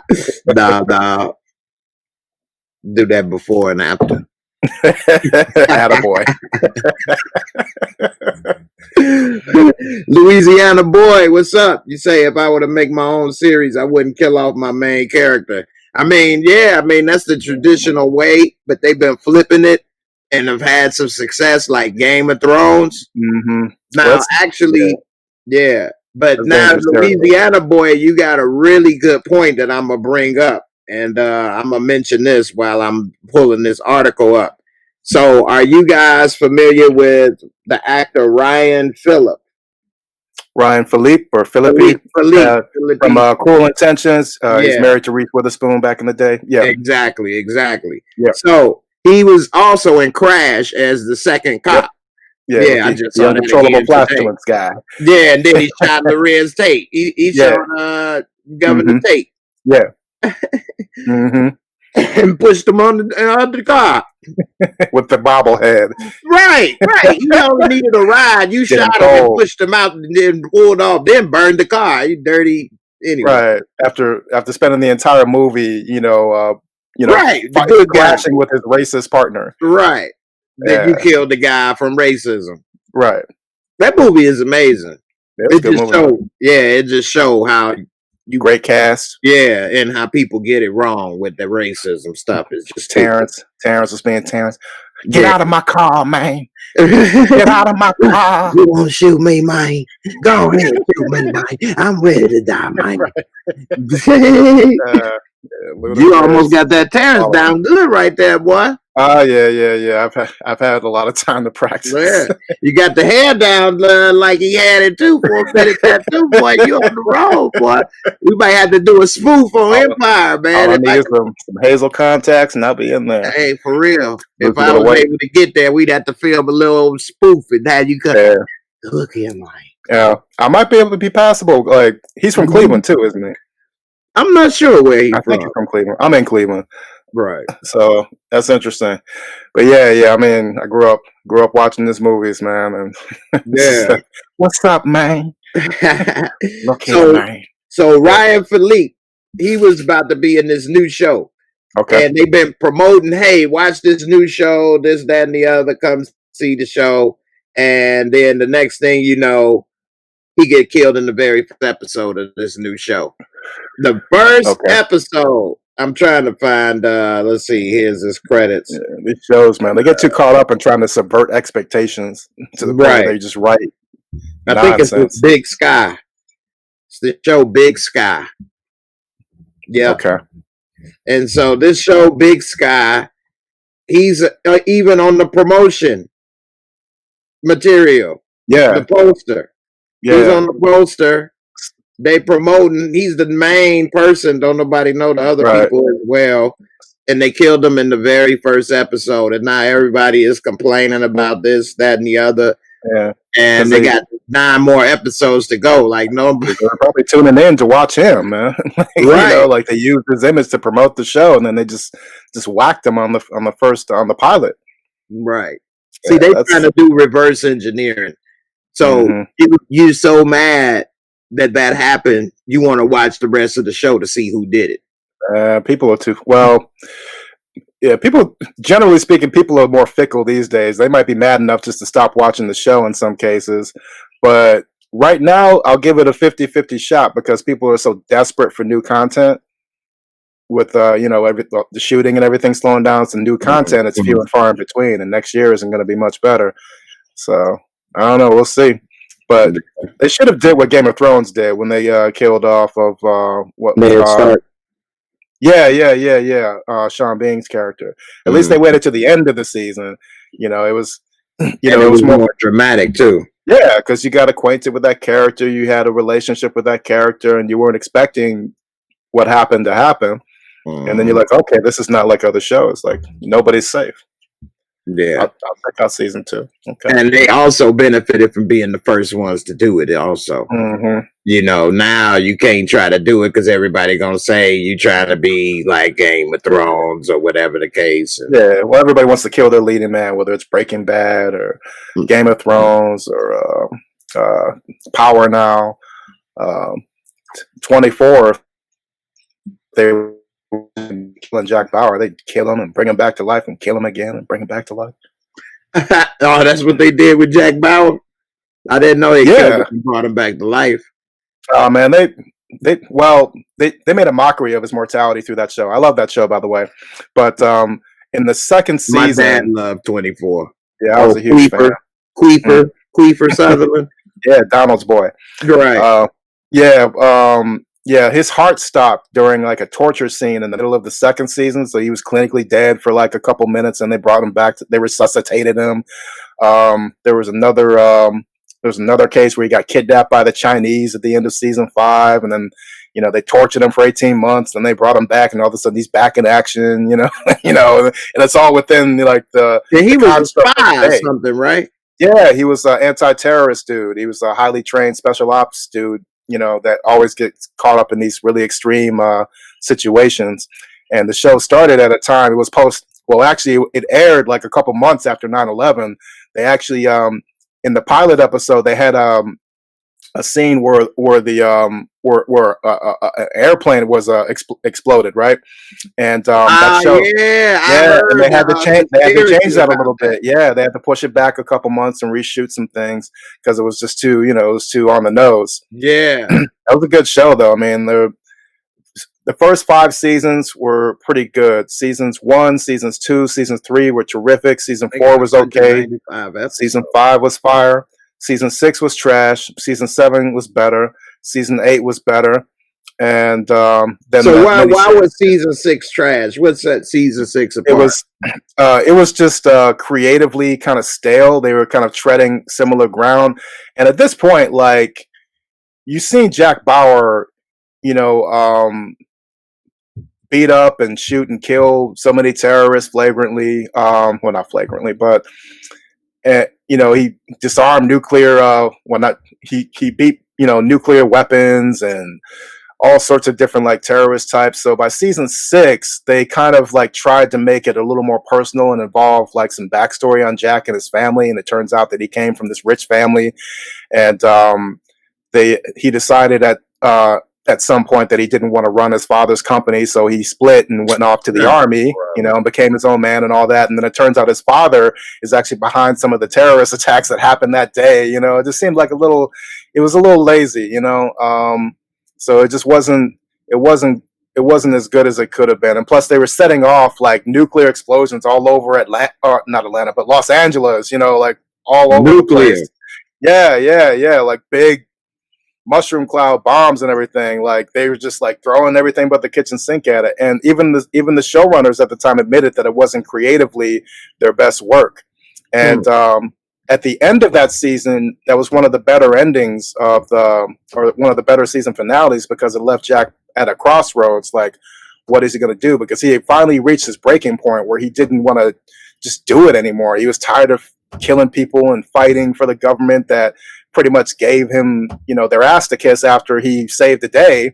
Do that before and after. Attaboy. Louisiana boy, what's up? You say if I were to make my own series, I wouldn't kill off my main character. I mean, yeah, I mean that's the traditional way, but they've been flipping it and have had some success, like Game of Thrones. Mm-hmm. Now, actually, yeah, but now Louisiana boy, you got a really good point that I'm gonna bring up, and I'm gonna mention this while I'm pulling this article up. So, are you guys familiar with the actor Ryan Phillip? Ryan Philippe or Philippi Philippe. from Cruel Intentions. Yeah. He's married to Reese Witherspoon back in the day. Yeah, exactly. Yeah. So he was also in Crash as the second cop. Yep. Yeah, I just saw uncontrollable flatulence guy. Yeah, and then he shot Lorenz Tate. He shot Governor Tate. Yeah. Mm-hmm. And pushed him on the car with the bobblehead. Right. You only needed a ride. You shot him and pushed him out, and then pulled off, then burned the car. You dirty anyway. Right. After spending the entire movie, right, clashing with his racist partner. Right. Then you killed the guy from racism. Right. That movie is amazing. It just showed how great cast. Yeah, and how people get it wrong with the racism stuff. It's just Terrence was being Terrence. Get out of my car, man. Get out of my car. You won't shoot me, man. Go ahead, shoot me, man. I'm ready to die, man. You almost got that Terrence down good right there, boy. Oh yeah. I've had a lot of time to practice. Yeah. You got the hair down like he had it too for a minute. Tattoo, boy. You on the road, boy. We might have to do a spoof on Empire, man. I need some hazel contacts, and I'll be in there. Hey, for real. If I was able to get there, we'd have to film a little spoof and have you cut. Look here, Mike. Yeah, I might be able to be passable. Like he's from Cleveland too, isn't he? I'm not sure where he's from. I think he's from Cleveland. I'm in Cleveland. Right. So that's interesting. But yeah. I mean, I grew up watching these movies, man. And what's up, man? Look here, man. So Ryan Philippe, he was about to be in this new show. Okay. And they've been promoting, hey, watch this new show, this, that, and the other. Come see the show. And then the next thing you know, he get killed in the very first episode of this new show. The first episode. I'm trying to find, let's see, here's his credits. Yeah, these shows, man, they get too caught up in trying to subvert expectations to the point where they just write I think it's with Big Sky. It's the show Big Sky. Yeah. Okay. And so this show, Big Sky, he's even on the promotion material. Yeah. The poster. Yeah. He's on the poster. They promoting, he's the main person. Don't nobody know the other people as well. And they killed him in the very first episode. And now everybody is complaining about this, that, and the other. Yeah. And they got 9 more episodes to go. Like nobody. They're probably tuning in to watch him, man. You know, like they used his image to promote the show, and then they just whacked him on the pilot. Right. See, they trying to do reverse engineering. So you're so mad that happened, you want to watch the rest of the show to see who did it. People are too people, generally speaking, people are more fickle these days. They might be mad enough just to stop watching the show in some cases, but right now I'll give it a 50-50 shot because people are so desperate for new content with the shooting and everything slowing down. Some new content, it's few and far in between, and next year isn't going to be much better. So I don't know, we'll see. But they should have did what Game of Thrones did when they killed off of Sean Bean's character. At least they waited to the end of the season. You know, it was it was more dramatic too. Yeah, because you got acquainted with that character, you had a relationship with that character, and you weren't expecting what happened to happen. And then you're like, okay, this is not like other shows. Like nobody's safe. Yeah, I'll check out season 2. Okay, and they also benefited from being the first ones to do it. Also, you know, now you can't try to do it because everybody gonna say you trying to be like Game of Thrones or whatever the case. Yeah, well, everybody wants to kill their leading man, whether it's Breaking Bad or Game of Thrones or Power Now, 24. They killing Jack Bauer. They'd kill him and bring him back to life and kill him again and bring him back to life. Oh, that's what they did with Jack Bauer. I didn't know they killed him and brought him back to life. Oh man, they made a mockery of his mortality through that show. I love that show, by the way. But in the second season, my dad loved 24. Yeah, I was a huge fan. Queefer Sutherland. Yeah, Donald's boy. Right. Yeah, his heart stopped during like a torture scene in the middle of the second season. So he was clinically dead for like a couple minutes, and they brought him back. They resuscitated him. There was another case where he got kidnapped by the Chinese at the end of season 5, and then they tortured him for 18 months, and they brought him back, and all of a sudden he's back in action. And it's all within like the. Yeah, he was a spy or something, right? Yeah, he was an anti-terrorist dude. He was a highly trained special ops dude. That always gets caught up in these really extreme situations. And the show started at a time, it was actually it aired like a couple months after 9/11. They actually, in the pilot episode, they had a scene where an airplane was exploded, right? And that show, and they had to change that a little bit. Yeah, they had to push it back a couple months and reshoot some things because it was just too, it was too on the nose. Yeah, that was a good show, though. I mean, the first 5 seasons were pretty good. Seasons 1, seasons 2, season 3 were terrific. Season 4 was okay. Season 5 was fire. Season 6 was trash. Season 7 was better. Season 8 was better. And then so why was season 6 trash? What's that season 6 apart? It was just creatively kind of stale. They were kind of treading similar ground. And at this point, like, you've seen Jack Bauer, beat up and shoot and kill so many terrorists flagrantly. Well, not flagrantly, but he disarmed nuclear. He beat nuclear weapons and all sorts of different like terrorist types. So by season 6, they kind of like tried to make it a little more personal and involve like some backstory on Jack and his family. And it turns out that he came from this rich family, and he decided at some point that he didn't want to run his father's company, so he split and went off to the army, and became his own man and all that. And then it turns out his father is actually behind some of the terrorist attacks that happened that day. It just seemed like it was a little lazy, so it just wasn't as good as it could have been. And plus they were setting off like nuclear explosions all over not Atlanta, but Los Angeles, like all over the place. Yeah, like big mushroom cloud bombs and everything. Like they were just like throwing everything but the kitchen sink at it. And even the showrunners at the time admitted that it wasn't creatively their best work. And at the end of that season, that was one of the better endings or one of the better season finales, because it left Jack at a crossroads. Like, what is he going to do? Because he had finally reached his breaking point where he didn't want to just do it anymore. He was tired of killing people and fighting for the government that pretty much gave him, their ass to kiss after he saved the day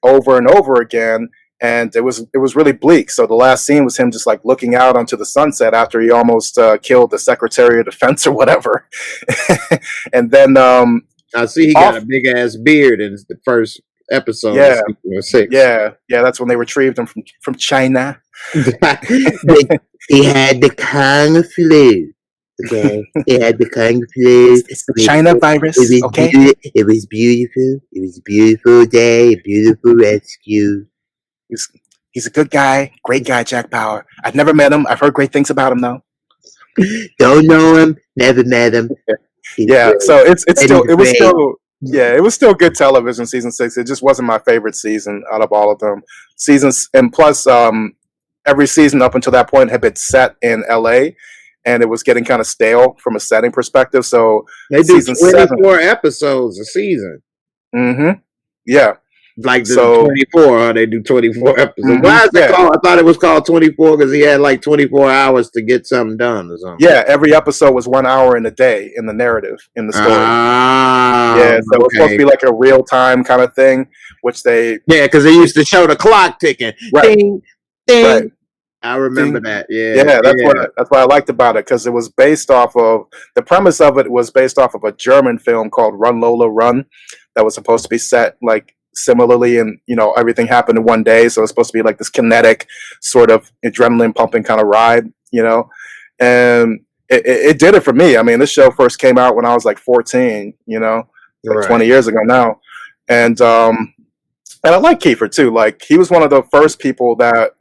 over and over again. And it was really bleak. So the last scene was him just like looking out onto the sunset after he almost killed the Secretary of Defense or whatever. And then I see he got a big ass beard in the first episode. Yeah, of season 6. Yeah. That's when they retrieved him from China. He had the Kung flu. Okay, it had the Kung flu. It's the China virus. Okay, it was beautiful. It was a beautiful day, a beautiful rescue. He's a good guy, great guy, Jack Bauer. I've never met him. I've heard great things about him, though. Don't know him. Never met him. Yeah, so it was still good television. Season 6. It just wasn't my favorite season out of all of them. Seasons, and plus, every season up until that point had been set in LA. And it was getting kind of stale from a setting perspective. So they do 24 episodes a season. Mm-hmm. Yeah. Like the 24, they do 24 episodes. Mm-hmm. Why is it called? I thought it was called 24 because he had like 24 hours to get something done or something. Yeah, every episode was 1 hour in a day in the narrative, in the story. Yeah, so it was supposed to be like a real time kind of thing, which they... Yeah, because they used to show the clock ticking. Right. Ding, ding. Right. I remember that. Yeah, that's what I liked about it, because it was based off of the premise of it was based off of a German film called Run Lola Run that was supposed to be set like similarly, and everything happened in one day. So it's supposed to be like this kinetic, sort of adrenaline pumping kind of ride, and it did it for me. I mean, this show first came out when I was like 14, like 20 years ago now, and I like Kiefer too. Like, he was one of the first people that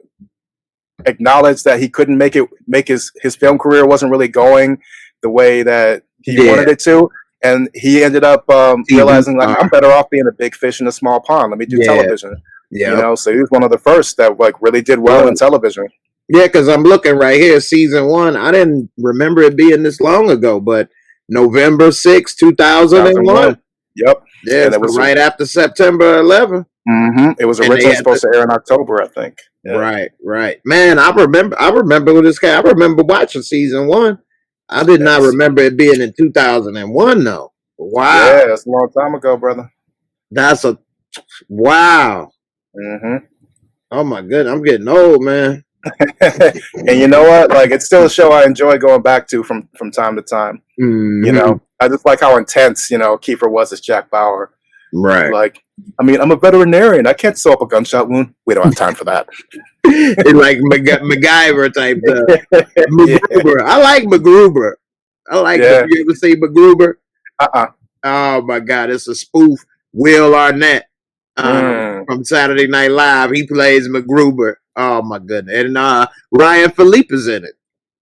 acknowledged that he couldn't make his film career wasn't really going the way that he wanted it to. And he ended up realizing, like, I'm better off being a big fish in a small pond. Let me do television. Yeah. So he was one of the first that like really did well in television. Yeah, because I'm looking right here, season 1. I didn't remember it being this long ago, but November 6, 2001. Yep. Yeah, and it was right after September 11. Mm-hmm. It was originally supposed to air in October, I think. Yeah. Right. Man, I remember this guy. I remember watching season 1. I did not remember it being in 2001, though. Wow. Yeah, that's a long time ago, brother. Wow. Mm-hmm. Oh, my goodness. I'm getting old, man. And you know what? Like, it's still a show I enjoy going back to from time to time. Mm-hmm. I just like how intense, Kiefer was as Jack Bauer. Right. Like, I mean, I'm a veterinarian. I can't sew up a gunshot wound. We don't have time for that. It's like MacGyver type stuff. MacGruber. I like MacGruber. Have you ever seen MacGruber? Oh my God, it's a spoof. Will Arnett from Saturday Night Live. He plays MacGruber. Oh my goodness. And Ryan Phillippe is in it.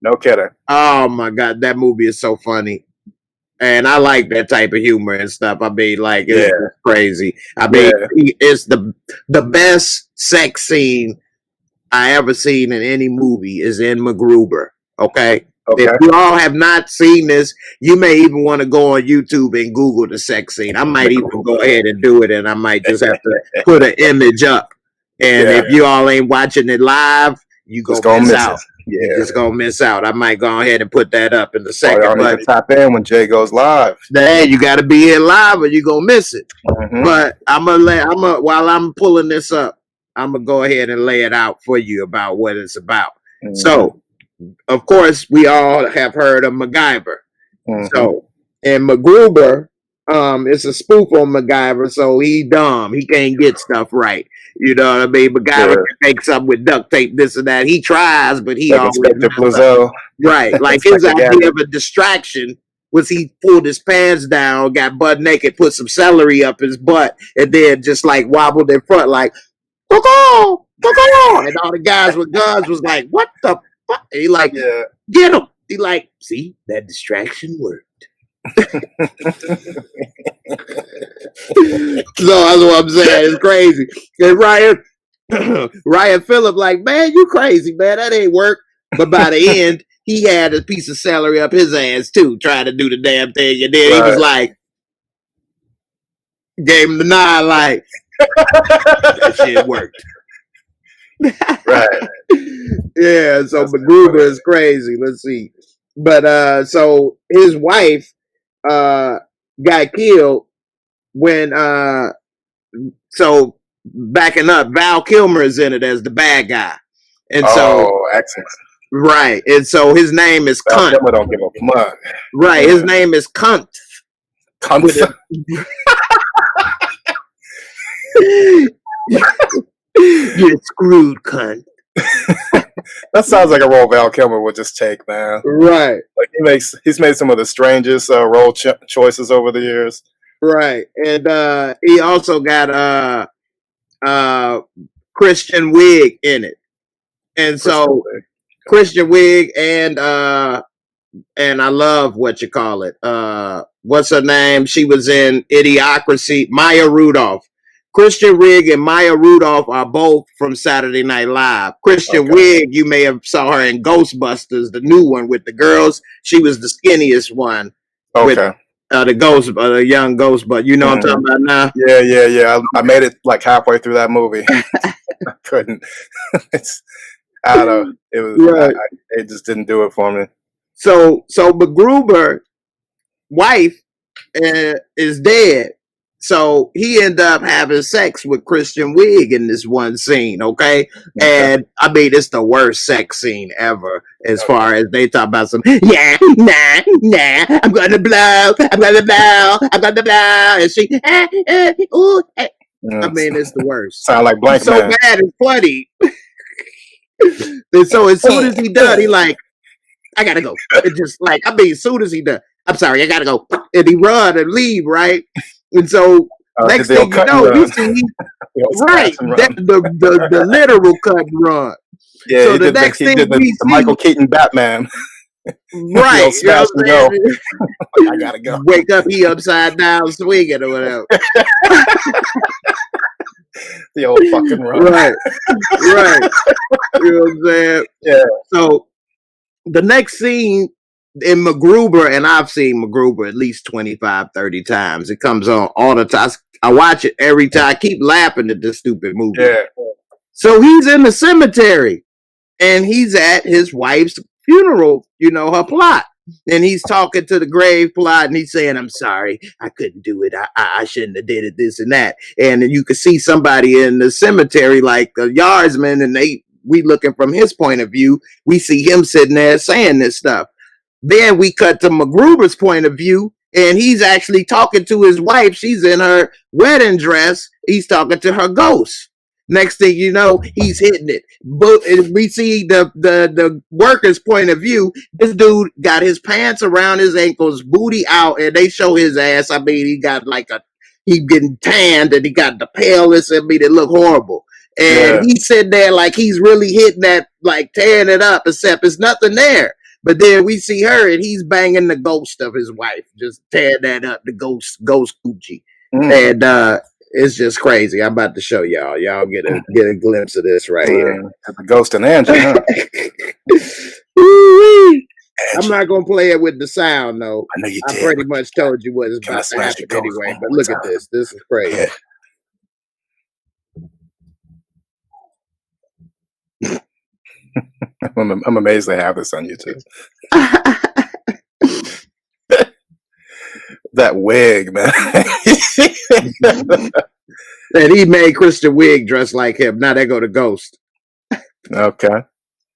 No kidding. Oh my God, that movie is so funny. And I like that type of humor and stuff. I mean, like, it's crazy. I mean, it's the best sex scene I ever seen in any movie is in MacGruber. Okay? If you all have not seen this, you may even want to go on YouTube and Google the sex scene. I might even go ahead and do it, and I might just have to put an image up. And if you all ain't watching it live, you gonna miss out. You're just gonna miss out. I might go ahead and put that up in the second. Y'all need to tap in when Jay goes live. Hey, you got to be here live, or you gonna miss it. Mm-hmm. But while I'm pulling this up, I'm gonna go ahead and lay it out for you about what it's about. Mm-hmm. So, of course, we all have heard of MacGyver. Mm-hmm. So, and MacGruber, it's a spoof on MacGyver. So he dumb. He can't get stuff right. You know what I mean? MacGyver can make something with duct tape, this and that. He tries, but he always right. Like his idea of a distraction was he pulled his pants down, got butt naked, put some celery up his butt, and then just like wobbled in front, like, go, and all the guys with guns was like, what the fuck? And he like, get him. He like, see, that distraction worked. So that's what I'm saying. It's crazy. And Ryan Phillip, like, man, you crazy, man. That ain't work. But by the end, he had a piece of celery up his ass too, trying to do the damn thing. And then he was like, gave him the nod, like, that shit worked. Right. Yeah. So MacGruber is crazy. Let's see. But so his wife got killed when so backing up, Val Kilmer is in it as the bad guy, and excellent, right, and so his name is Val Cunt. Kilmer don't give a fuck. Right, his name is Cunt. You're screwed, cunt. That sounds like a role Val Kilmer would just take, man. Right. Like he's made some of the strangest role choices over the years. Right, and he also got Christian Wiig in it, and so Christian Wiig and I love what you call it. What's her name? She was in Idiocracy. Maya Rudolph. Christian Wiig and Maya Rudolph are both from Saturday Night Live. Christian Wiig, you may have saw her in Ghostbusters, the new one with the girls. She was the skinniest one. With, the young ghost, but you know what I'm talking about now? Yeah. I made it like halfway through that movie. I couldn't. It's out of it was. Right. It just didn't do it for me. So MacGruber wife is dead. So he ended up having sex with Christian Wiig in this one scene, okay? And I mean, it's the worst sex scene ever as far as they talk about some, I'm gonna blow. And she, ooh. I mean, it's the worst. Sound like Blank It's so Man. bad it's funny. And so as soon as he done, he like, I gotta go. It just like, I mean, as soon as he done, I'm sorry, I gotta go. And he run and leave, right? And so next thing you know, we see right, the literal cut and run. Yeah, so he the did next the, thing the we see, Michael Keaton Batman. right? You know what I'm saying? I gotta go. Wake up, he upside down swinging or whatever. The old fucking run. Right. You know what I'm saying? Yeah. So the next scene in MacGruber, and I've seen MacGruber at least 25, 30 times. It comes on all the time. I watch it every time. I keep laughing at this stupid movie. Yeah. So he's in the cemetery and he's at his wife's funeral, you know, her plot. And he's talking to the grave plot and he's saying, I'm sorry, I couldn't do it. I shouldn't have did it, this and that. And then you could see somebody in the cemetery like a yardsman, and we looking from his point of view, we see him sitting there saying this stuff. Then we cut to MacGruber's point of view, and he's actually talking to his wife. She's in her wedding dress. He's talking to her ghost. Next thing you know, he's hitting it. But we see the worker's point of view. This dude got his pants around his ankles, booty out, and they show his ass. I mean, he got he getting tanned, and he got the paleness. I mean, it look horrible. And he's sitting there like he's really hitting that, like tearing it up, except it's nothing there. But then we see her, and he's banging the ghost of his wife, just tearing that up, the ghost coochie. And it's just crazy. I'm about to show y'all. Y'all get a glimpse of this right here. The ghost and Angie, huh? I'm not gonna play it with the sound though. I know you did. I pretty much told you what is about to happen anyway. But look at this. This is crazy. Yeah. I'm amazed they have this on YouTube. That wig, man. And he made Kristen Wiig dress like him. Now they go to Ghost. Okay.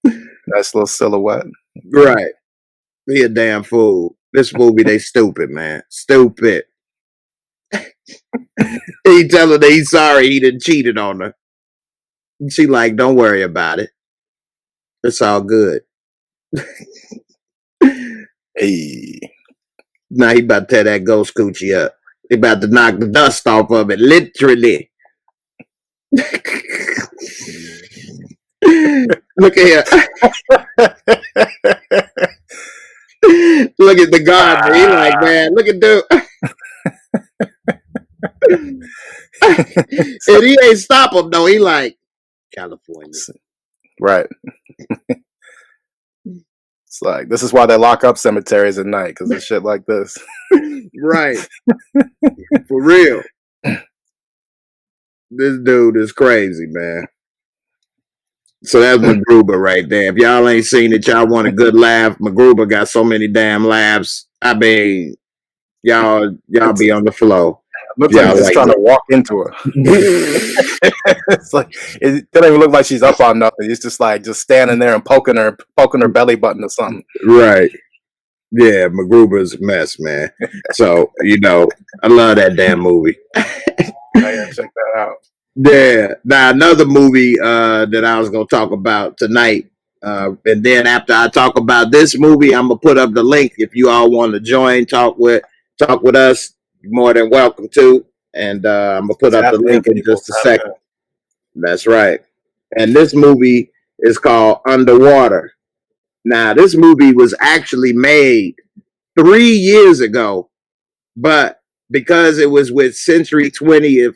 Nice little silhouette. Right. He a damn fool. This movie, they stupid, man. Stupid. He telling her he's sorry he didn't cheated on her. She like, don't worry about it. It's all good. Hey. Now he about to tear that ghost coochie up. He about to knock the dust off of it, literally. Look at here. Look at the gardener. He like, man, look at dude. And he ain't stop him though. He like, California. Right. It's like, this is why they lock up cemeteries at night, because of shit like this. Right. For real. This dude is crazy, man. So that's MacGruber right there. If y'all ain't seen it, y'all want a good laugh. MacGruber got so many damn laughs. I mean, y'all be on the flow. Looks like he's just trying to walk into her. It's like it doesn't even look like she's up on nothing. He's just standing there and poking her belly button or something. Right. Yeah, MacGruber's a mess, man. So, I love that damn movie. I gotta check that out. Yeah. Now another movie that I was gonna talk about tonight. And then after I talk about this movie, I'm gonna put up the link if you all want to join, talk with us. You're more than welcome to. And I'm gonna put up the link in just a second. That's right. And this movie is called Underwater. Now, this movie was actually made 3 years ago, but because it was with 20th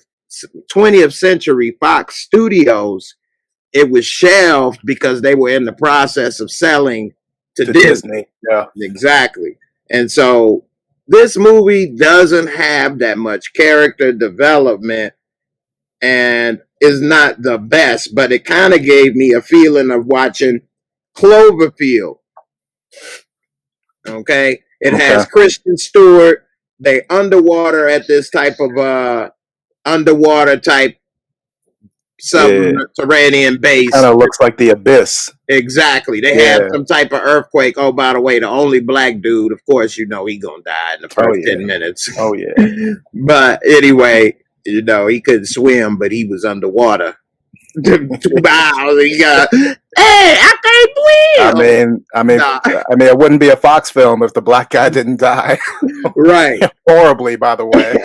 Century Fox Studios, it was shelved because they were in the process of selling to Disney. Yeah, exactly. And so this movie doesn't have that much character development and is not the best, but it kind of gave me a feeling of watching Cloverfield. Okay. It has Kristen Stewart. They underwater at this type of underwater type subterranean base. Kind of looks like the Abyss. Exactly. They have some type of earthquake. Oh, by the way, the only black dude, of course, he gonna die in the first 10 minutes. Oh yeah. But anyway, You know, he couldn't swim, but he was underwater. 2 miles. He got, hey, I can't swim. Nah. It wouldn't be a Fox film if the black guy didn't die. Right. Horribly, by the way.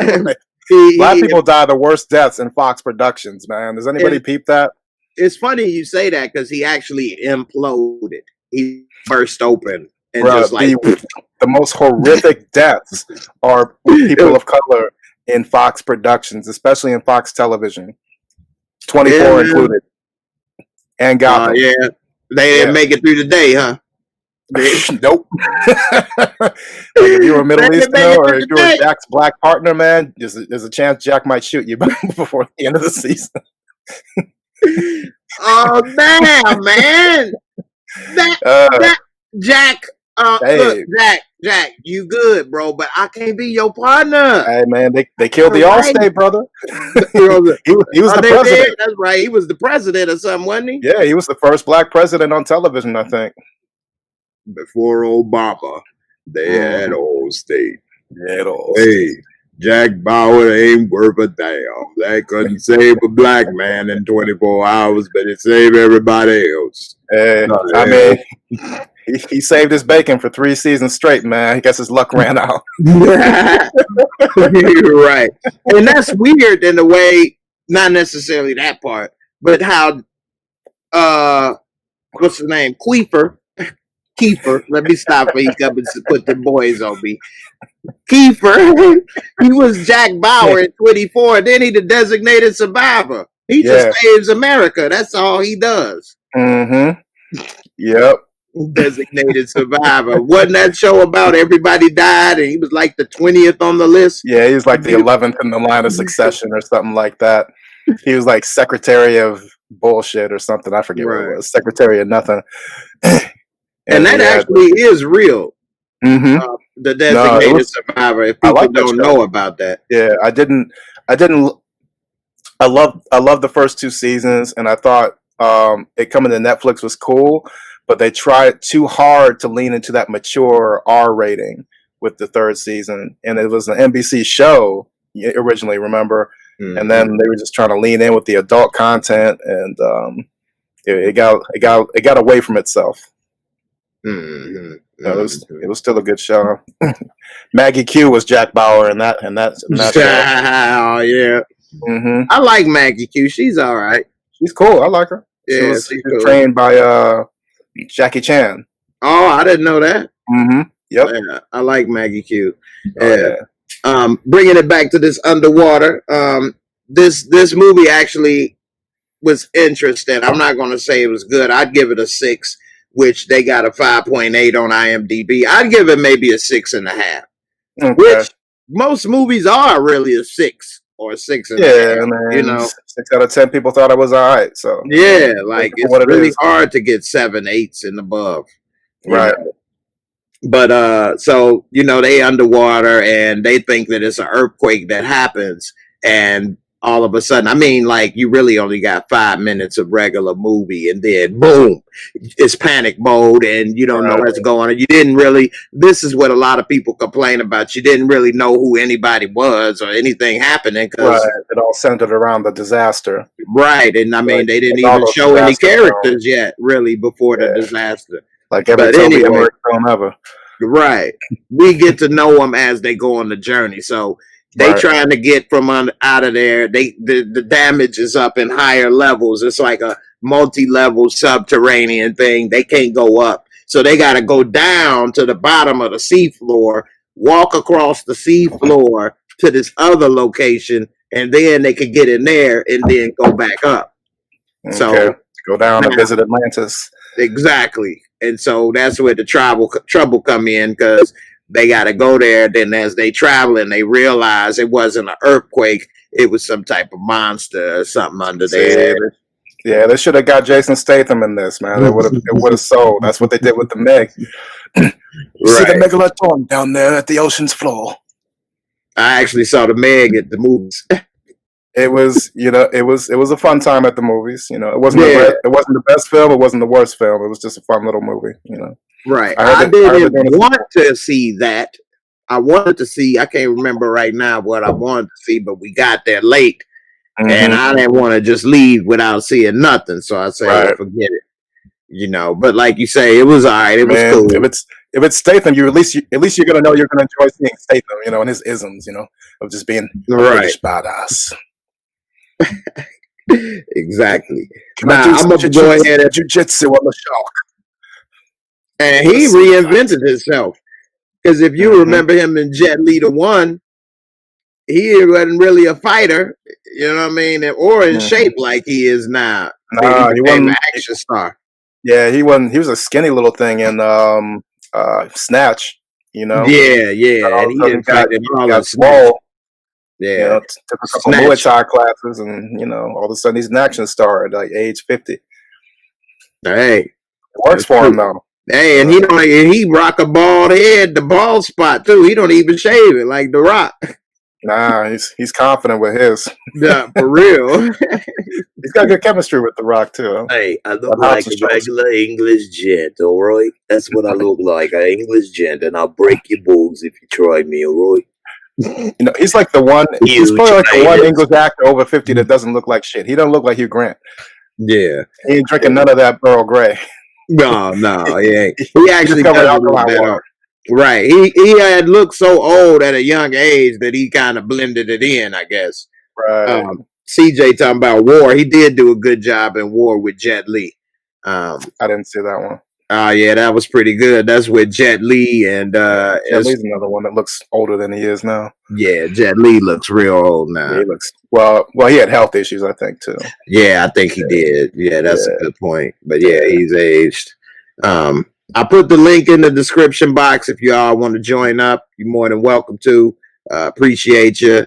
Black people die the worst deaths in Fox Productions, man. Does anybody peep that? It's funny you say that because he actually imploded. He burst open and just like the most horrific deaths are people of color in Fox Productions, especially in Fox Television. 24 included. And Gotham. Yeah. They didn't make it through the day, huh? Nope. Like if you were Middle Eastern or if you were Jack's black partner, man, there's a chance Jack might shoot you before the end of the season. Oh damn, man! Jack, hey. look, Jack, you good, bro? But I can't be your partner. Hey, man, they killed the Allstate brother. he was the president. That's right. He was the president or something, wasn't he? Yeah, he was the first black president on television, I think. Before Obama, they had Allstate. Hey, Jack Bauer ain't worth a damn. That couldn't save a black man in 24 hours, but it saved everybody else. He saved his bacon for 3 seasons straight, man. I guess his luck ran out. You're right. And that's weird in a way, not necessarily that part, but how, what's his name? Kiefer, let me stop before he comes and put the boys on me. Kiefer, he was Jack Bauer at 24, and then he the designated survivor. He just saves America. That's all he does. Mm-hmm. Yep. Designated survivor. Wasn't that show about everybody died and he was like the 20th on the list? Yeah, he was like the 11th in the line of succession or something like that. He was like secretary of bullshit or something. I forget what it was. Secretary of nothing. And that actually is real. Mm-hmm. The designated survivor. If people don't know about that, I love the first 2 seasons, and I thought it coming to Netflix was cool, but they tried too hard to lean into that mature R rating with the 3rd season, and it was an NBC show originally, remember? Mm-hmm. And then they were just trying to lean in with the adult content, and it got away from itself. Mm-hmm. It was still a good show. Maggie Q was Jack Bauer in that show. Oh yeah. Mm-hmm. I like Maggie Q. She's all right. She's cool. I like her. Yeah, she was trained by Jackie Chan. Oh, I didn't know that. Mm-hmm. Yep. Yeah, I like Maggie Q. Yeah. Bringing it back to this underwater. This movie actually was interesting. I'm not going to say it was good. I'd give it a 6. Which they got a 5.8 on IMDb. I'd give it maybe a 6.5. Okay. Which most movies are really a 6 or a 6.5. Yeah, man. You know, 6 out of 10 people thought it was all right. So yeah, like it's really hard to get 7, 8s and above. Right. Know? But so they underwater and they think that it's an earthquake that happens, and all of a sudden, I mean, like you really only got 5 minutes of regular movie, and then boom, it's panic mode, and you don't know what's going on. You didn't really. This is what a lot of people complain about. You didn't really know who anybody was or anything happening because it all centered around the disaster. Right, and I mean, they didn't even show any characters yet, really, before the disaster. Like every American film ever. Right, we get to know them as they go on the journey. So. They trying to get from out of there. The damage is up in higher levels. It's like a multi-level subterranean thing. They can't go up. So they got to go down to the bottom of the seafloor, walk across the seafloor to this other location, and then they could get in there and then go back up. Okay. So go down and visit Atlantis. Exactly. And so that's where the trouble come in, because they got to go there. Then as they travel and they realize it wasn't an earthquake, it was some type of monster or something under there. Yeah, they should have got Jason Statham in this, man. It would have sold. That's what they did with the Meg. You see the megalodon down there at the ocean's floor. I actually saw the Meg at the movies. It was a fun time at the movies. It wasn't the best film. It wasn't the worst film. It was just a fun little movie. Right. I didn't want to see that. I wanted to see. I can't remember right now what I wanted to see, but we got there late, and I didn't want to just leave without seeing nothing. So I said, well, forget it. You know, but like you say, it was all right. It was cool. If it's Statham, you at least you're gonna know you're gonna enjoy seeing Statham, you know, and his isms, you know, of just being right. Badass. Exactly. Now I'm gonna go ahead and jujitsu on the shark. And he reinvented himself. Because if you remember him in Jet Li the One, he wasn't really a fighter, you know what I mean, or in shape like he is now. Nah, he wasn't an action star. Yeah, he wasn't. He was a skinny little thing in Snatch, you know. Yeah, and he didn't fight him all in Snatch. Yeah, you know, took a couple Muay Thai classes, and you know, all of a sudden he's an action star at like age 50. Hey, it works for him though. Hey, and he rock a bald head, the bald spot too. He don't even shave it like The Rock. Nah, he's confident with his. Yeah, for real. He's got good chemistry with The Rock too. Hey, I look like a regular English gent, all right? That's what I look like, an English gent, and I'll break your balls if you try me, all right? You know, he's like the one. He's probably like the one English actor over 50 that doesn't look like shit. He don't look like Hugh Grant. Yeah, he ain't drinking none of that Earl Grey. No, he ain't. He actually does a little better. Right. He had looked so old at a young age that he kind of blended it in, I guess. Right. CJ talking about War. He did do a good job in War with Jet Li. I didn't see that one. Oh yeah, that was pretty good. That's with Jet Li and Jet Li's another one that looks older than he is now. Yeah, Jet Li looks real old now. Yeah, he looks well. He had health issues, I think, too. Yeah, I think he did. Yeah, that's a good point. But yeah, he's aged. I put the link in the description box if you all want to join up. You're more than welcome to. Appreciate you.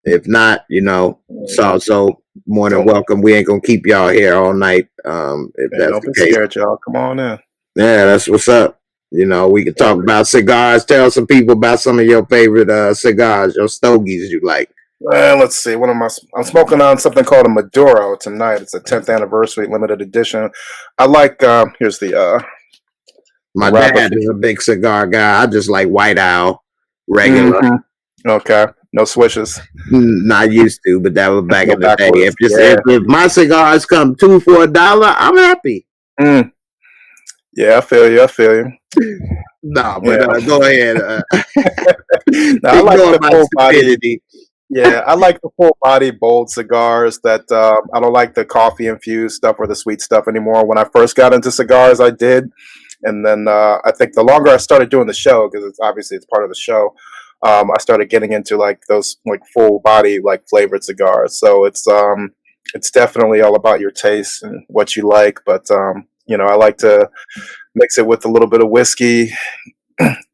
If not, you know, so more than welcome. We ain't gonna keep y'all here all night. If that's don't the be case, scared, y'all. Come on in. Yeah, that's what's up. You know, we can talk about cigars. Tell some people about some of your favorite cigars, your stogies you like. Well, let's see. What am I'm smoking on something called a Maduro tonight. It's a 10th anniversary limited edition. I like. Here's the. My dad is a big cigar guy. I just like White Owl, regular. Okay, no swishes. Not used to, but that was back in the day. If my cigars come $2 for $1, I'm happy. Yeah, I feel you. No, but go ahead. I like the full body. Yeah, I like the full body bold cigars. That I don't like the coffee infused stuff or the sweet stuff anymore. When I first got into cigars, I did, and then I think the longer I started doing the show, because it's part of the show, I started getting into like those like full body like flavored cigars. So it's definitely all about your taste and what you like. But you know, I like to mix it with a little bit of whiskey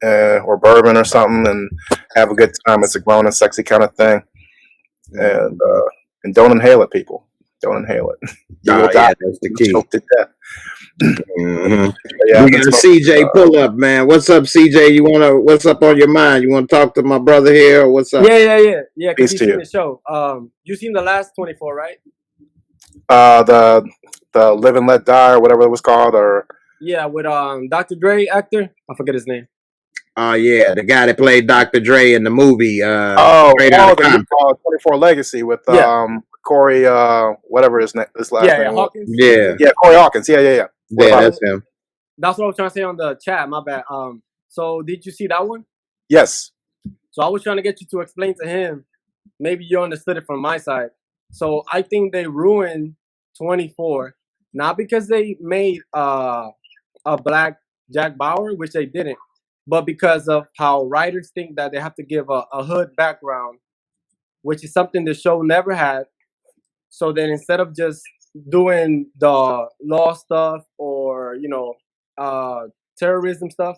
or bourbon or something and have a good time. It's a grown and sexy kind of thing. And don't inhale it, people. Don't inhale it. You will die. That's the key. Choke to death. We got CJ pull up, man. What's up, CJ? What's up on your mind? You want to talk to my brother here, or what's up? Yeah. Because you seen the show. You seen the last 24, right? The Live and Let Die or whatever it was called, or with Dr. Dre actor. I forget his name. Yeah, the guy that played Dr. Dre in the movie. 24 Legacy with Corey, whatever his last name was. Hawkins. Yeah, Corey Hawkins. Yeah. Yeah, that's him. That's what I was trying to say on the chat. My bad. So did you see that one? Yes. So I was trying to get you to explain to him. Maybe you understood it from my side. So I think they ruined 24, not because they made a black Jack Bauer, which they didn't, but because of how writers think that they have to give a hood background, which is something the show never had. So then instead of just doing the law stuff or, terrorism stuff.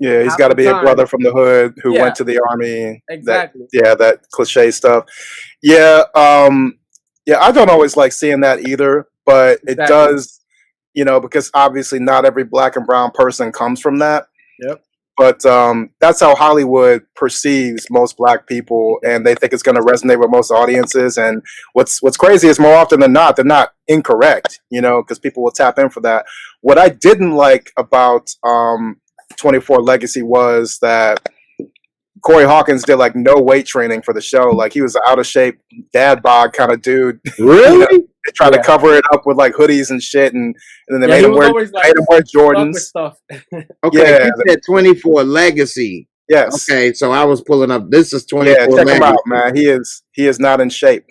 Yeah, he's got to be a brother from the hood who went to the army. Exactly. That cliche stuff. Yeah, I don't always like seeing that either, but it does, because obviously not every black and brown person comes from that. Yep. But that's how Hollywood perceives most black people, and they think it's going to resonate with most audiences. And what's crazy is more often than not, they're not incorrect, because people will tap in for that. What I didn't like about 24 Legacy was that Corey Hawkins did like no weight training for the show. Like he was an out of shape dad bod kind of dude. Really? They tried to cover it up with like hoodies and shit, and then they made him wear Jordans. Stuff. Okay, you said 24 Legacy. Yes. Okay, so I was pulling up. This is 24. Yeah, check Legacy. him out, man. He is not in shape.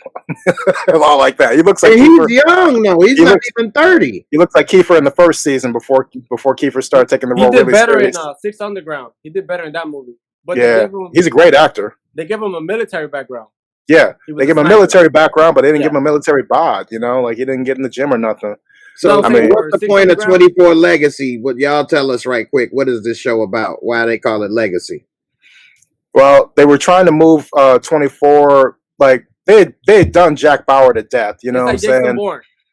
All like that. He looks like he's Kiefer. Young though. He's not even 30. He looks like Kiefer in the first season before Kiefer started taking the role. He did better in Six Underground. He did better in that movie. But yeah, he's a great actor. They give him a military background. Yeah, they give him a military background, but they didn't give him a military bod. You know, like he didn't get in the gym or nothing. So, I mean, what's the point of 24 Legacy? What y'all tell us right quick? What is this show about? Why they call it Legacy? Well, they were trying to move 24. Like they had done Jack Bauer to death. You know what I'm saying?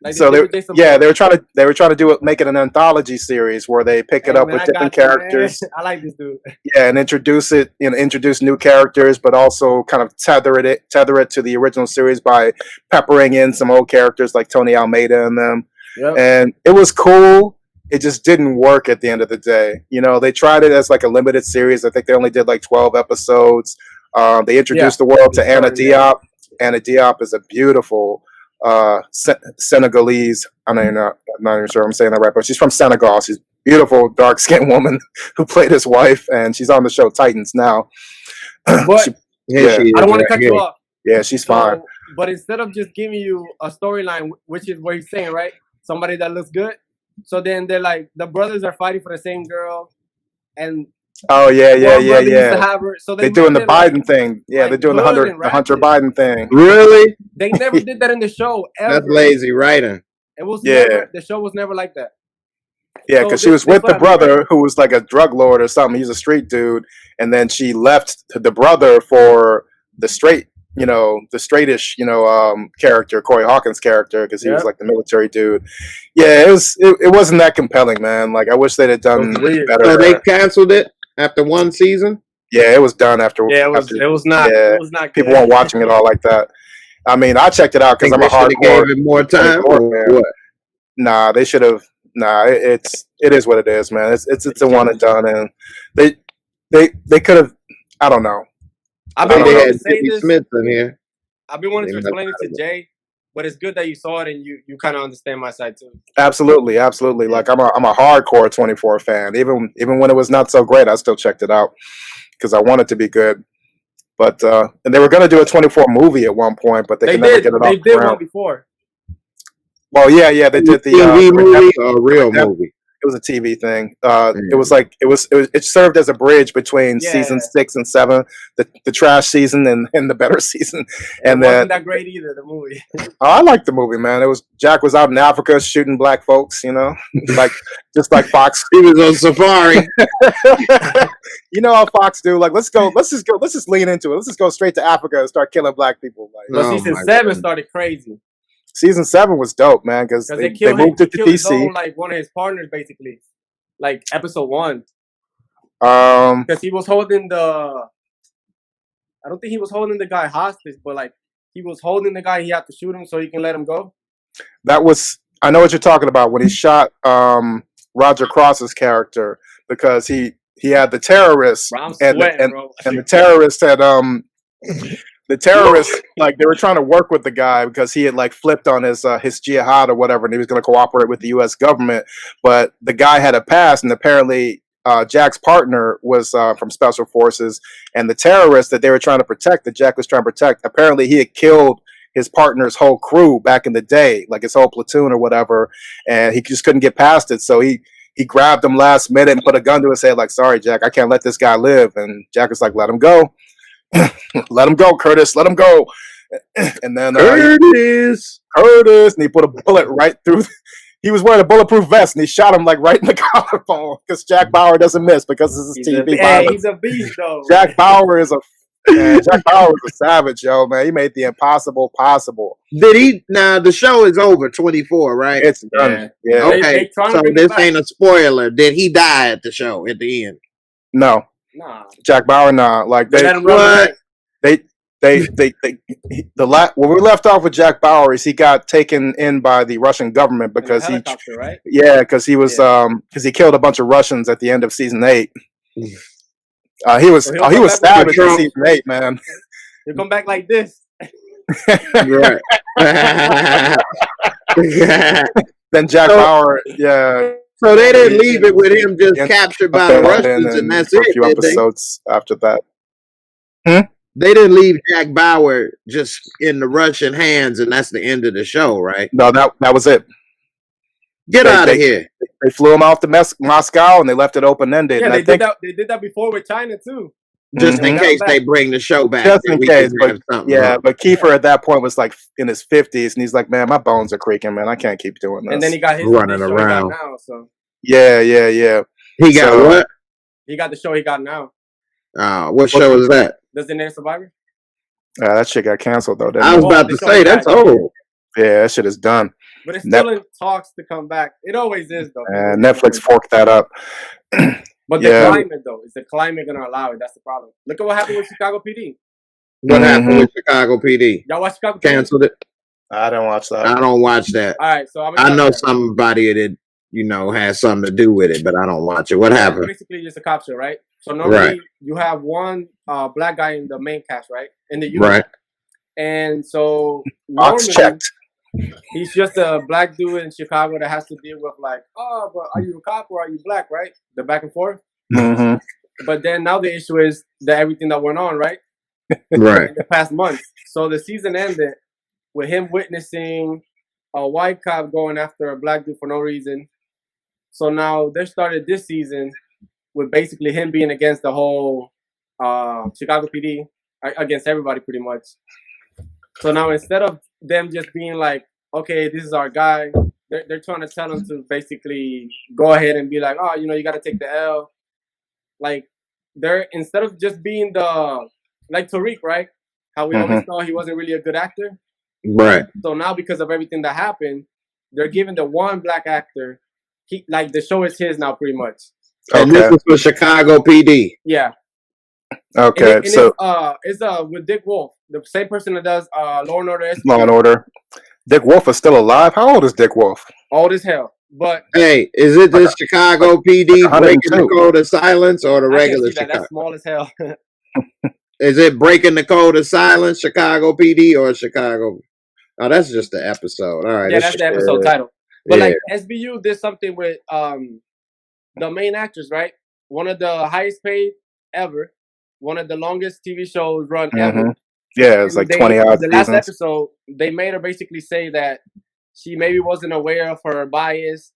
Like so they were trying to do it, make it an anthology series where they pick it up with different characters. I like this dude. Yeah, and introduce new characters, but also kind of tether it to the original series by peppering in some old characters like Tony Almeida and them. Yep. And it was cool. It just didn't work at the end of the day. You know, they tried it as like a limited series. I think they only did like 12 episodes. They introduced the world to Anna Diop. Anna Diop is a beautiful Senegalese. I'm not even sure I'm saying that right, but she's from Senegal. She's a beautiful, dark-skinned woman who played his wife, and she's on the show Titans now. But I don't want to cut you off. Yeah, she's fine. But instead of just giving you a storyline, which is what he's saying, right? Somebody that looks good. So then they're like, the brothers are fighting for the same girl, and oh yeah. So they're doing the Biden thing. Yeah, they're doing the Hunter Biden thing. Really? They never did that in the show. Ever. That's lazy writing. It was never, the show was never like that. Yeah, because she was with the brother who was like a drug lord or something. He's a street dude, and then she left the brother for the straight. The straightish, character, Corey Hawkins' character, because he was like the military dude. Yeah, it wasn't that compelling, man. Like I wish they'd have done better. So they canceled it after one season. Yeah, it was done after. Yeah, it was not. Yeah, it was not. People weren't watching it all like that. I mean, I checked it out because I'm a hardcore. Gave it more time. Or what? Nah, they should have. Nah, it is what it is, man. It's a one and done, and they could have. I don't know. I've been wanting to say this. Smith in here. I've been wanting to explain it to Jay, but it's good that you saw it and you kind of understand my side too. Absolutely. Like I'm a hardcore 24 fan. Even when it was not so great, I still checked it out because I want it to be good. But and they were going to do a 24 movie at one point, but they could never get it off. They did one before. Well, yeah, they did the TV movie or real movie. It was a TV thing. It was like it served as a bridge between season 6 and 7, the trash season and the better season. And it wasn't that great either. The movie. I liked the movie, man. Jack was out in Africa shooting black folks. Like just like Fox. He was on safari. You know how Fox do? Like let's just lean into it. Let's just go straight to Africa and start killing black people. Like, but season 7 started crazy. Season 7 was dope, man, because they moved it to DC. Like one of his partners, basically, like episode 1. Because he was holding I don't think he was holding the guy hostage, but like he was holding the guy. He had to shoot him so he can let him go. I know what you're talking about when he shot Roger Cross's character because he had the terrorists and the terrorists had The terrorists, like, they were trying to work with the guy because he had, like, flipped on his jihad or whatever, and he was going to cooperate with the U.S. government. But the guy had a past, and apparently Jack's partner was from Special Forces, and the terrorists that they were trying to protect, that Jack was trying to protect, apparently he had killed his partner's whole crew back in the day, like his whole platoon or whatever, and he just couldn't get past it. So he grabbed him last minute and put a gun to his head, like, "Sorry, Jack, I can't let this guy live." And Jack was like, "Let him go." "Let him go, Curtis. Let him go." And then Curtis, and he put a bullet right through. He was wearing a bulletproof vest, and he shot him like right in the collarbone because Jack Bauer doesn't miss because this is TV violence. He's a beast, though. Jack Bauer is a savage, yo, man. He made the impossible possible. Did he? Now the show is over. 24, right? It's done. Yeah. Okay. So this ain't a spoiler. Did he die at the show at the end? No. Nah. Jack Bauer, nah. Like when we left off with Jack Bauer is he got taken in by the Russian government because because he was because he killed a bunch of Russians at the end of season 8. He was So he'll he come was back with savage in Trump. season 8, man. he'll come back like this. Right. Then Jack So, Bauer, yeah, so they didn't he leave it with him just he ended captured up by the in Russians and and that's for a it, few did they? episodes after that. Hmm? They didn't leave Jack Bauer just in the Russian hands and that's the end of the show, right? No, that was it. Get They out of they here. they flew him out to Moscow and they left it open ended. Yeah, And I they did think that. They did that before with China too. Just And they in Mhm. got him case they back. bring the show back, just then in we case, can but have something. yeah, Huh? but Kiefer at that point was like in his 50s, and he's like, "Man, my bones are creaking, man. I can't keep doing And then this." he got his Running this show he got around. now. So Yeah. He got So what? he got the show he got now. What show is that? Designated Survivor. that shit got canceled though, I didn't was it? Oh, about the to show say he that's got. Yeah. old. Yeah, that shit is done. But it's Net- still in talks to come back. It always is though. Netflix forked that up. But the Yeah. climate though, is the climate gonna allow it? That's the problem. Look at what happened with Chicago PD. What happened Mhm. with Chicago PD? Y'all watch Chicago PD? Canceled it. I didn't watch that. I don't watch that. All right, so I'm I gonna know tell you. somebody that has something to do with it, but I don't watch it. What It's happened? basically just a cop show, right? So normally you have one black guy in the main cast, right? In the unit. Right. And so Box normally checked. he's just a black dude in Chicago that has to deal with like, oh, but are you a cop or are you black, right? The back and forth. hmm But then now the issue is that everything that went on, right? Right. In the past months. So the season ended with him witnessing a white cop going after a black dude for no reason. So now they started this season with basically him being against the whole Chicago PD, against everybody pretty much. So now instead of them just being like, okay, this is our guy, they're trying to tell him to basically go ahead and be like, oh, you got to take the L. Like, they're, instead of just being like Tariq, right? How we always thought he wasn't really a good actor. Right. So now because of everything that happened, they're giving the one black actor, like the show is his now pretty much. And this is for Chicago PD. Yeah. Okay. And So it's with Dick Wolf, the same person that does Law and Order. Law and Order. Dick Wolf is still alive. How old is Dick Wolf? Old as hell. But hey, is it this Chicago PD breaking the 102. code of silence or the I can't regular see that. Chicago? That's small as hell. Is it breaking the code of silence, Chicago PD, or Chicago? Oh, that's just the episode. All right. Yeah, that's the episode title. But Yeah. like SBU did something with the main actress, right? One of the highest paid ever, one of the longest TV shows run ever. Yeah, it's like 20 odd The last seasons. episode, they made her basically say that she maybe wasn't aware of her bias,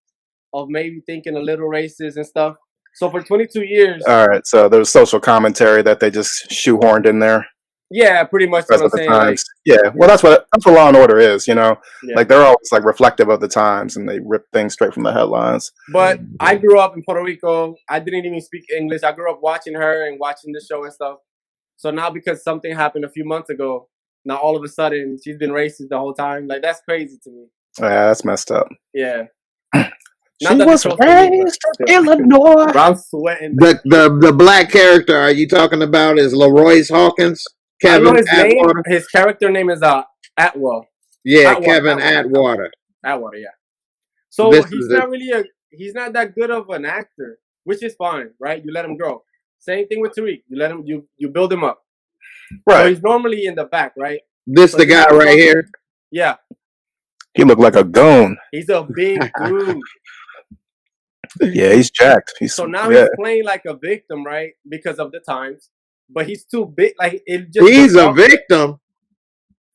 of maybe thinking a little racist and stuff. So for 22 years, All right, so there was social commentary that they just shoehorned in there yeah, pretty much because what I'm of the saying. Like, times. Yeah, well, that's what Law and Order is, yeah. Like they're always like reflective of the times, and they rip things straight from the headlines. But I grew up in Puerto Rico. I didn't even speak English. I grew up watching her and watching the show and stuff. So now because something happened a few months ago, now all of a sudden she's been racist the whole time. Like, that's crazy to me. Yeah, that's messed up. Yeah. She was raised in Illinois. I'm sweating. The black character are you talking about is Leroyce Hawkins? Kevin I know his Atwater? name. His character name is Atwell. Yeah, Atwater, Kevin Atwater. Atwater, yeah. So This he's is not really he's not that good of an actor, which is fine, right? You let him grow. Same thing with Tariq. You let him, you build him up. So Right. he's normally in the back, right? This So the he's guy not right fucking- here? Yeah, He looked like a goon. he's a big dude. Yeah, he's jacked. So now yeah. he's playing like a victim, right? Because of the times. But he's too big. Like, it just He's a victim.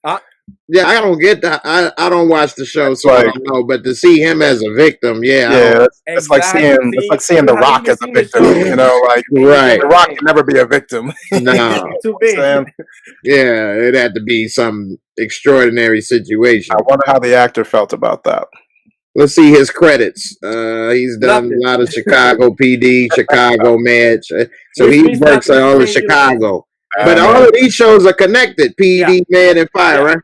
Huh? Yeah, I don't get that. I don't watch the show, so I Like- don't know. But to see him as a victim, yeah, Yeah, it's like Exactly. seeing See, The you haven't Rock even as a seen the victim. show. Like right. The Rock can never be a victim. No, He's too big. Sam, yeah, it had to be some extraordinary situation. I wonder how the actor felt about that. Let's see his credits. He's done Nothing. a lot of Chicago PD, Chicago Med. So Which he means works nothing. all of He's saying Chicago. But all man. of these shows are connected. PD, Med, and Fire, Yeah. right?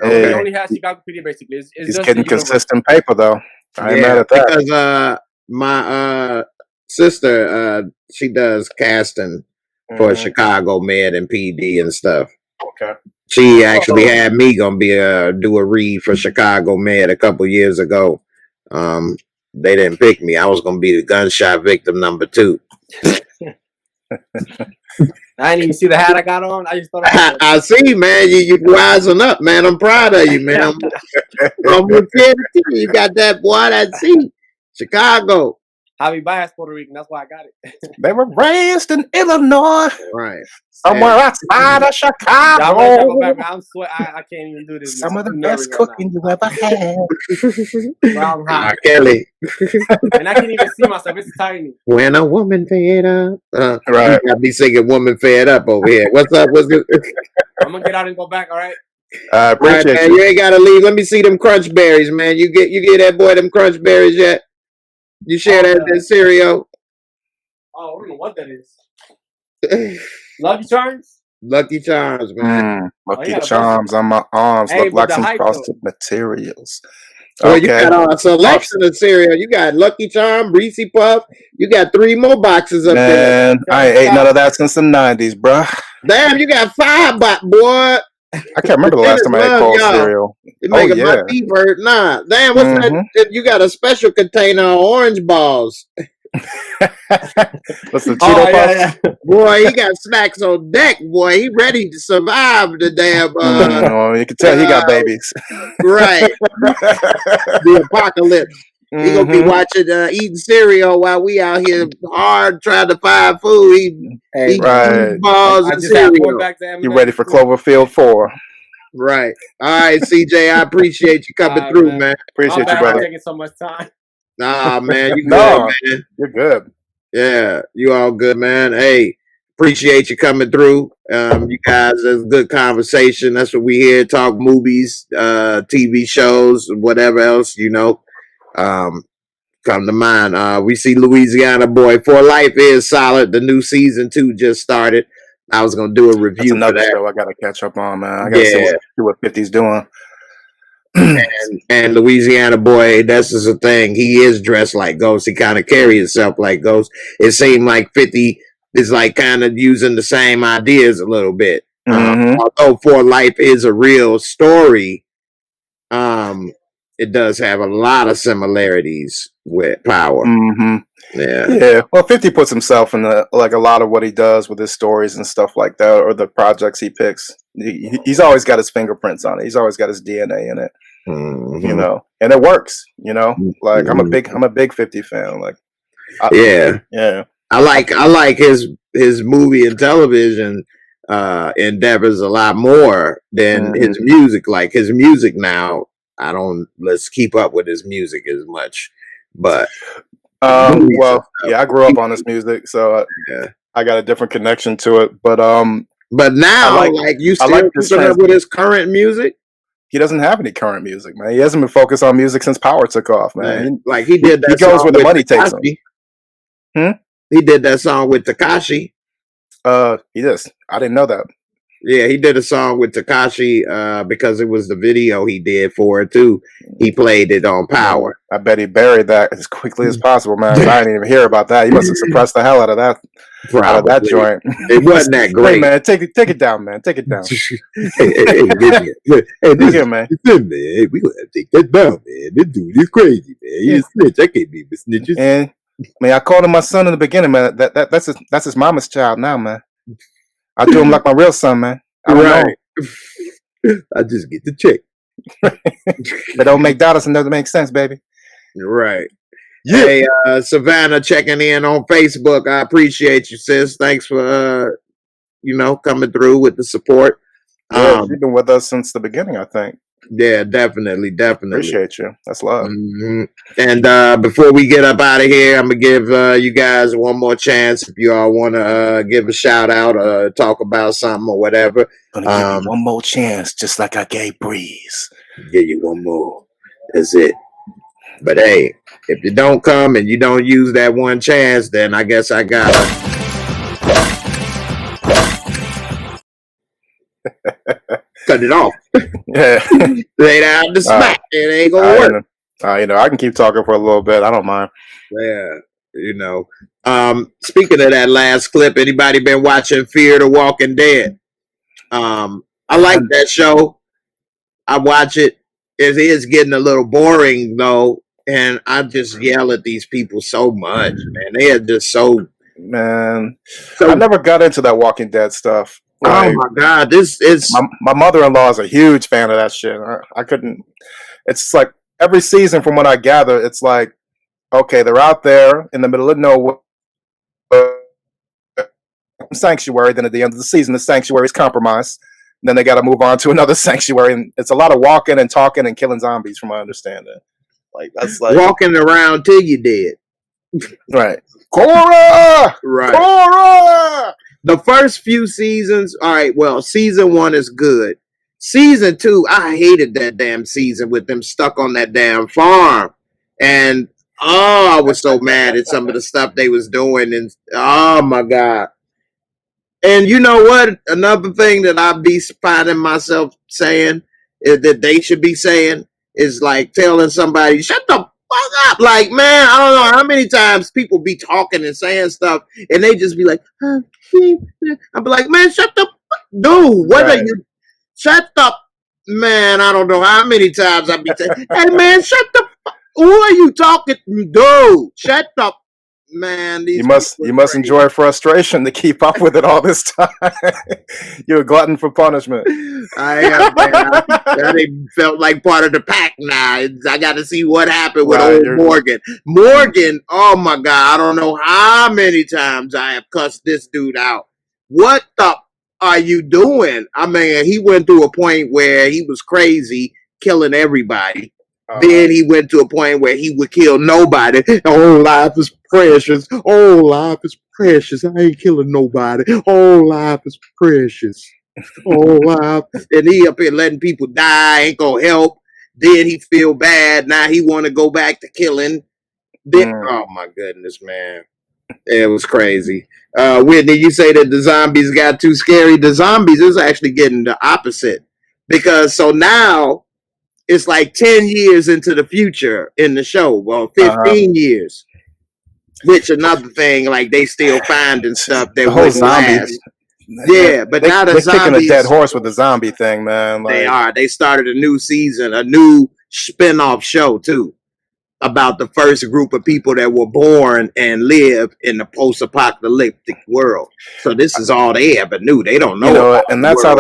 He Hey, only has Chicago PD basically. It's he's just getting the universe. consistent paper though. I ain't mad at that. Because my sister, she does casting for Mhm. Chicago Med and PD and stuff. Okay. She actually had me gonna be do a read for Chicago Med a couple years ago. They didn't pick me. I was gonna be the gunshot victim number 2. I didn't even see the hat I got on. I just thought I see, man. You rising up, man. I'm proud of you, man. I'm with you. You got that boy. I see. Chicago. Javi Baez, Puerto Rican. That's why I got it. They were raised in Illinois, Right. somewhere outside of Chicago. Y'all better go back, man. I'm sweat. I can't even do this. Some of the I'm best nervous right cooking you ever had. Bro, I'm hot. Kelly. And I can't even see myself. It's tiny. When a woman fed up. Right. You got me singing "Woman Fed Up" over here. What's up? What's good? I'm gonna get out and go back. All right. I appreciate Right, man, you. you ain't gotta leave. Let me see them crunch berries, man. You get that boy them crunch berries yet? You share that cereal? Oh, I don't know what that is. Lucky Charms? Lucky Charms, man. Lucky Charms on my arms look like some frosted materials. Well, you got a selection of cereal. You got Lucky Charm, Reese Puff. You got 3 more boxes up there. Man, I ain't ate none of that since the 90s, bruh. Damn, you got 5, boy. I can't remember the last time I ate cold cereal. It making my teeth hurt. Nah. Damn, what's that? You got a special container of orange balls. What's the Cheeto Puffs? Yeah. Boy, he got snacks on deck, boy. He ready to survive the damn you can tell he got babies. Right. The apocalypse. He gonna be watching eating cereal while we out here hard trying to find food. He right. Balls and cereal. You ready for Cloverfield 4? Right. All right, CJ. I appreciate you coming through, man. Appreciate you, brother. Taking so much time. Nah, man, you good, man. You're good. Yeah, you all good, man. Hey, appreciate you coming through. You guys, that's good conversation. That's what we here talk movies, TV shows, whatever else, come to mind. We see Louisiana Boy For Life is solid. The new season 2 just started. I was gonna do a review. That's another for that. show I gotta catch up on, man. I gotta see what 50's doing. and Louisiana Boy, that's just a thing. He is dressed like Ghost. He kind of carries himself like Ghost. It seemed like 50 is like kind of using the same ideas a little bit. Although For Life is a real story, it does have a lot of similarities with Power. Yeah. Well, 50 puts himself in like a lot of what he does with his stories and stuff like that, or the projects he picks. He's always got his fingerprints on it. He's always got his DNA in it. And it works. Like I'm a big 50 fan. Like, I like his movie and television endeavors a lot more than his music. Like his music now, let's keep up with his music as much, but. I grew up on this music, so I got a different connection to it. But now, you still keeping up with his current music? He doesn't have any current music, man. He hasn't been focused on music since Power took off, man. He did that. He goes where the money takes him. He did that song with Tekashi. He does. I didn't know that. Yeah, he did a song with Tekashi because it was the video he did for it too. He played it on Power. I bet he buried that as quickly as possible, man. I didn't even hear about that. He must have suppressed the hell out of that. Out of that joint. It wasn't that great. Hey, man, take it down, man. Take it down. Hey, man. Hey, we gonna take that down, man. This dude is crazy, man. He's a snitch. I can't be with snitches. And man, I called him my son in the beginning, man. That's his mama's child now, man. I do him like my real son, man. I just get the check. They don't make dollars and doesn't make sense, baby. Right. Yeah. Hey, Savannah checking in on Facebook. I appreciate you, sis. Thanks for coming through with the support. Yeah, you've been with us since the beginning, I think. Yeah, definitely. Appreciate you. That's love. And before we get up out of here, I'm gonna give you guys one more chance if you all want to give a shout out or talk about something or whatever. I'm gonna give you one more chance, just like I gave Breeze. Give you one more. That's it. But hey, if you don't come and you don't use that one chance, then I guess I gotta. Cut it off. Yeah. Lay down the smack. It ain't gonna work. I can keep talking for a little bit. I don't mind. Yeah. Speaking of that last clip, anybody been watching Fear the Walking Dead? I like that show. I watch it. It is getting a little boring though, and I just yell at these people so much, man. They are just so Man, So, I never got into that Walking Dead stuff. oh my God, this is my mother-in-law is a huge fan of that shit. I couldn't. It's like every season, from what I gather, it's like, okay, they're out there in the middle of nowhere, sanctuary. Then at the end of the season, the sanctuary is compromised. And then they got to move on to another sanctuary, and it's a lot of walking and talking and killing zombies, from my understanding. Like that's like walking around till you dead. right, Cora, Right. Cora. The first few seasons, all right. Well, season 1 is good. Season 2, I hated that damn season with them stuck on that damn farm, and I was so mad at some of the stuff they was doing, and oh my God. And you know what? Another thing that I be finding myself saying is that they should be saying is like telling somebody, shut the fuck up. Like, man, I don't know how many times people be talking and saying stuff and they just be like, I'll be like, man, shut the fuck. Dude, what are you? Shut up. Man, I don't know how many times I be saying, hey, man, shut the fuck. Who are you talking to? Dude, shut up. Man, You must enjoy frustration to keep up with it all this time. You're a glutton for punishment. I am, man. I felt like part of the pack now. I got to see what happened with old Morgan. Morgan, oh my God, I don't know how many times I have cussed this dude out. What the are you doing? I mean, he went through a point where he was crazy, killing everybody. Then he went to a point where he would kill nobody. Oh, life is precious. Oh, life is precious. I ain't killing nobody. Oh, life is precious. Oh, life. And he up here letting people die. Ain't gonna help. Then he feel bad. Now he want to go back to killing. Then, oh my goodness, man. It was crazy. Whitney, you say that the zombies got too scary. The zombies is actually getting the opposite. Because so now it's like 10 years into the future in the show. Well, 15 years. Which another thing, like they still finding stuff that wouldn't last. Yeah, but now the they're zombies kicking a dead horse with the zombie thing, man. Like, they are. They started a new season, a new spin-off show too, about the first group of people that were born and live in the post-apocalyptic world. So this is all they ever knew. They don't know. You know, and that's how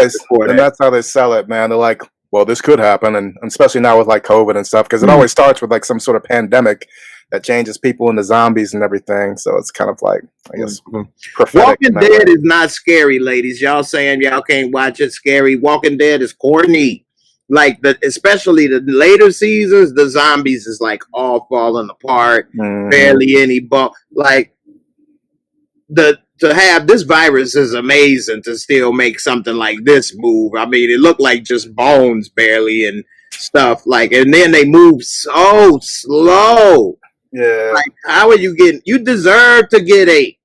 they sell it, man. They're like, well, this could happen, and especially now with like COVID and stuff, because it always starts with like some sort of pandemic that changes people into zombies and everything. So it's kind of like, I guess, Walking Dead is not scary, ladies. Y'all saying y'all can't watch it scary. Walking Dead is corny. Like especially the later seasons, the zombies is like all falling apart, barely any bump. Like to have this virus is amazing to still make something like this move. I mean, it looked like just bones barely and stuff. Like, and then they move so slow. Yeah. Like, how are you getting? You deserve to get 8.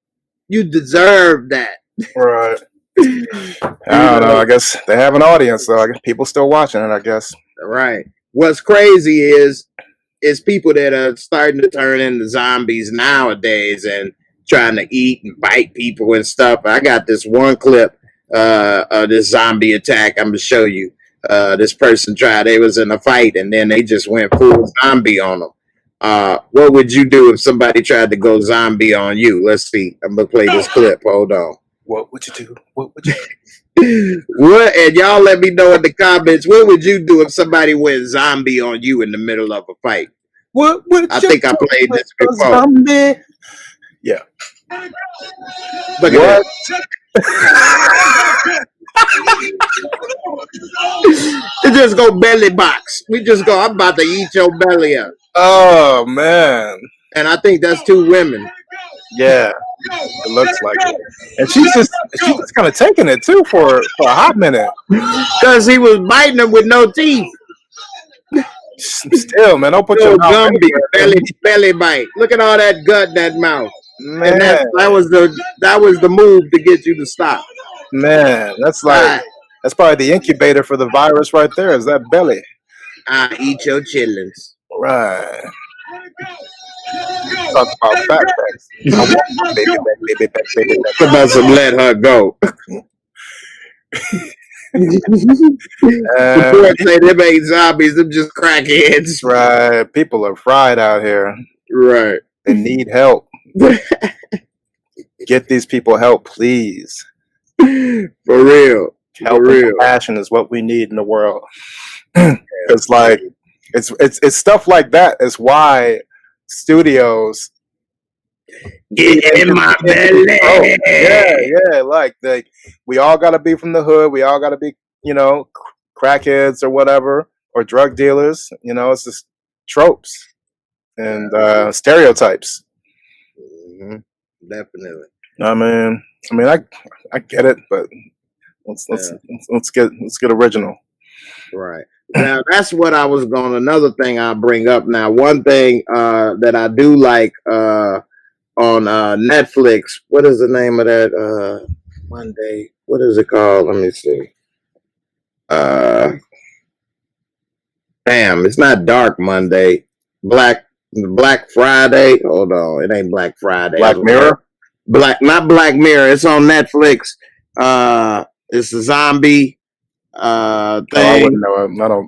You deserve that. Right. I don't know. I guess they have an audience, so I guess people still watching it, I guess. Right. What's crazy is people that are starting to turn into zombies nowadays and trying to eat and bite people and stuff. I got this one clip of this zombie attack. I'm gonna show you. This person they was in a fight and then they just went full zombie on them. What would you do if somebody tried to go zombie on you? Let's see. I'm gonna play this clip. Hold on. What would you do? What would you do? What? And y'all let me know in the comments. What would you do if somebody went zombie on you in the middle of a fight? What would I think I played this before. Zombie? Yeah. Look at it just go belly box. We just go, I'm about to eat your belly up. Oh, man. And I think that's 2 women. Yeah. It looks like it. And she's just kind of taking it, too, for a hot minute. Because he was biting them with no teeth. Still, man, don't put your mouth belly bite. Look at all that gut in that mouth. Man. And that was the move to get you to stop. Man, that's like that's probably the incubator for the virus right there. Is that belly? I eat your chillings. Right. Talk about fat backs. Baby. About some let her go. Before say them ain't zombies, them just crackheads. Right. People are fried out here. Right. They need help. Get these people help, please. For real. Help For and real. compassion is what we need in the world. Because like it's stuff like that is why studios Get in my belly. yeah, like we all gotta be from the hood, we all gotta be, crackheads or whatever, or drug dealers, it's just tropes and stereotypes. Mhm. Definitely. I mean, I get it, but let's get original. Right. Now that's what I was going. Another thing I'll bring up now. One thing that I do like on Netflix. What is the name of that Monday? What is it called? Let me see. Damn, it's not Dark Monday. Black Friday. Hold on, it ain't Black Friday. Black Mirror. Not Black Mirror. It's on Netflix. It's a zombie thing. I wouldn't know.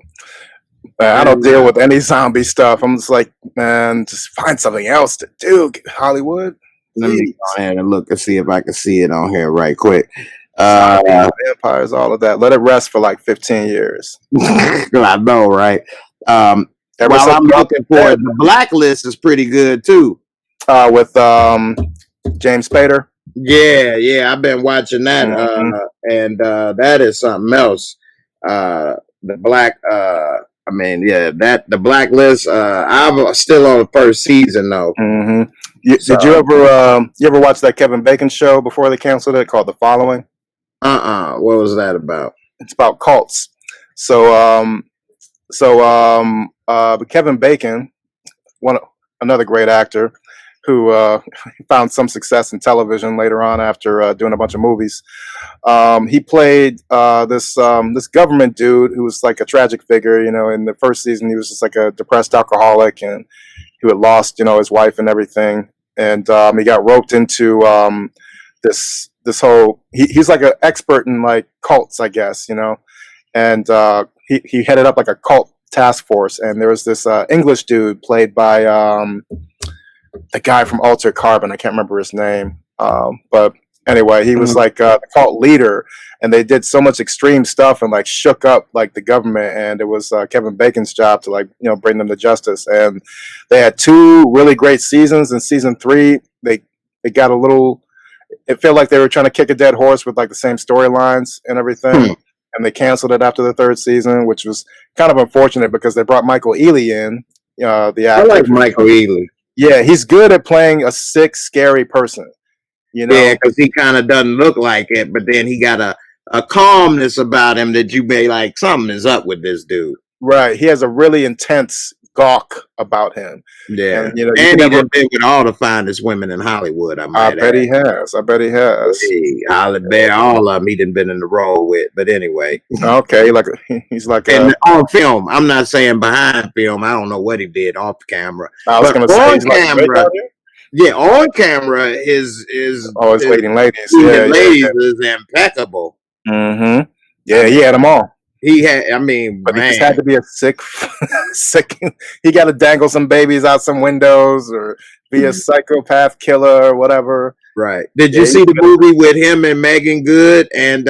I don't deal with any zombie stuff. I'm just like, man, just find something else to do, Hollywood. Let me go ahead and look and see if I can see it on here right quick. Vampires, all of that. Let it rest for like 15 years. I know, right? While I'm looking for it, the Blacklist is pretty good too. With James Spader. Yeah, I've been watching that, and that is something else. The Blacklist. I'm still on the first season though. Mm-hmm. Did you ever watch that Kevin Bacon show before they canceled it called The Following? What was that about? It's about cults. But Kevin Bacon, another great actor who found some success in television later on after doing a bunch of movies. He played this government dude who was like a tragic figure. In the first season, he was just like a depressed alcoholic, and he had lost, his wife and everything. And he got roped into this whole. He's like an expert in like cults, I guess, And he headed up like a cult task force, and there was this English dude played by the guy from Altered Carbon. I can't remember his name, but anyway, he was like the cult leader, and they did so much extreme stuff and like shook up like the government, and it was Kevin Bacon's job to like bring them to justice. And they had 2 really great seasons. In season 3, they got a little. It felt like they were trying to kick a dead horse with like the same storylines and everything. And they canceled it after the 3rd season, which was kind of unfortunate because they brought Michael Ealy in, the actor. I like Michael Ealy. Yeah, he's good at playing a sick, scary person. Yeah, because he kind of doesn't look like it, but then he got a calmness about him that you may like, something is up with this dude. Right. He has a really intense gawk about him. Yeah. And he done been with all the finest women in Hollywood, I bet he has. Hey, Holly Bear, all of them he done been in the role with. But anyway. Okay, he's like on film. I'm not saying behind film. I don't know what he did off camera. I was going to say, on camera. Yeah, on camera is leading ladies. Ladies is impeccable. Mm-hmm. Yeah, he had them all. He had, but he just had to be a sick. He got to dangle some babies out some windows or be a psychopath killer or whatever. Right. Did you see the movie with him and Megan Good and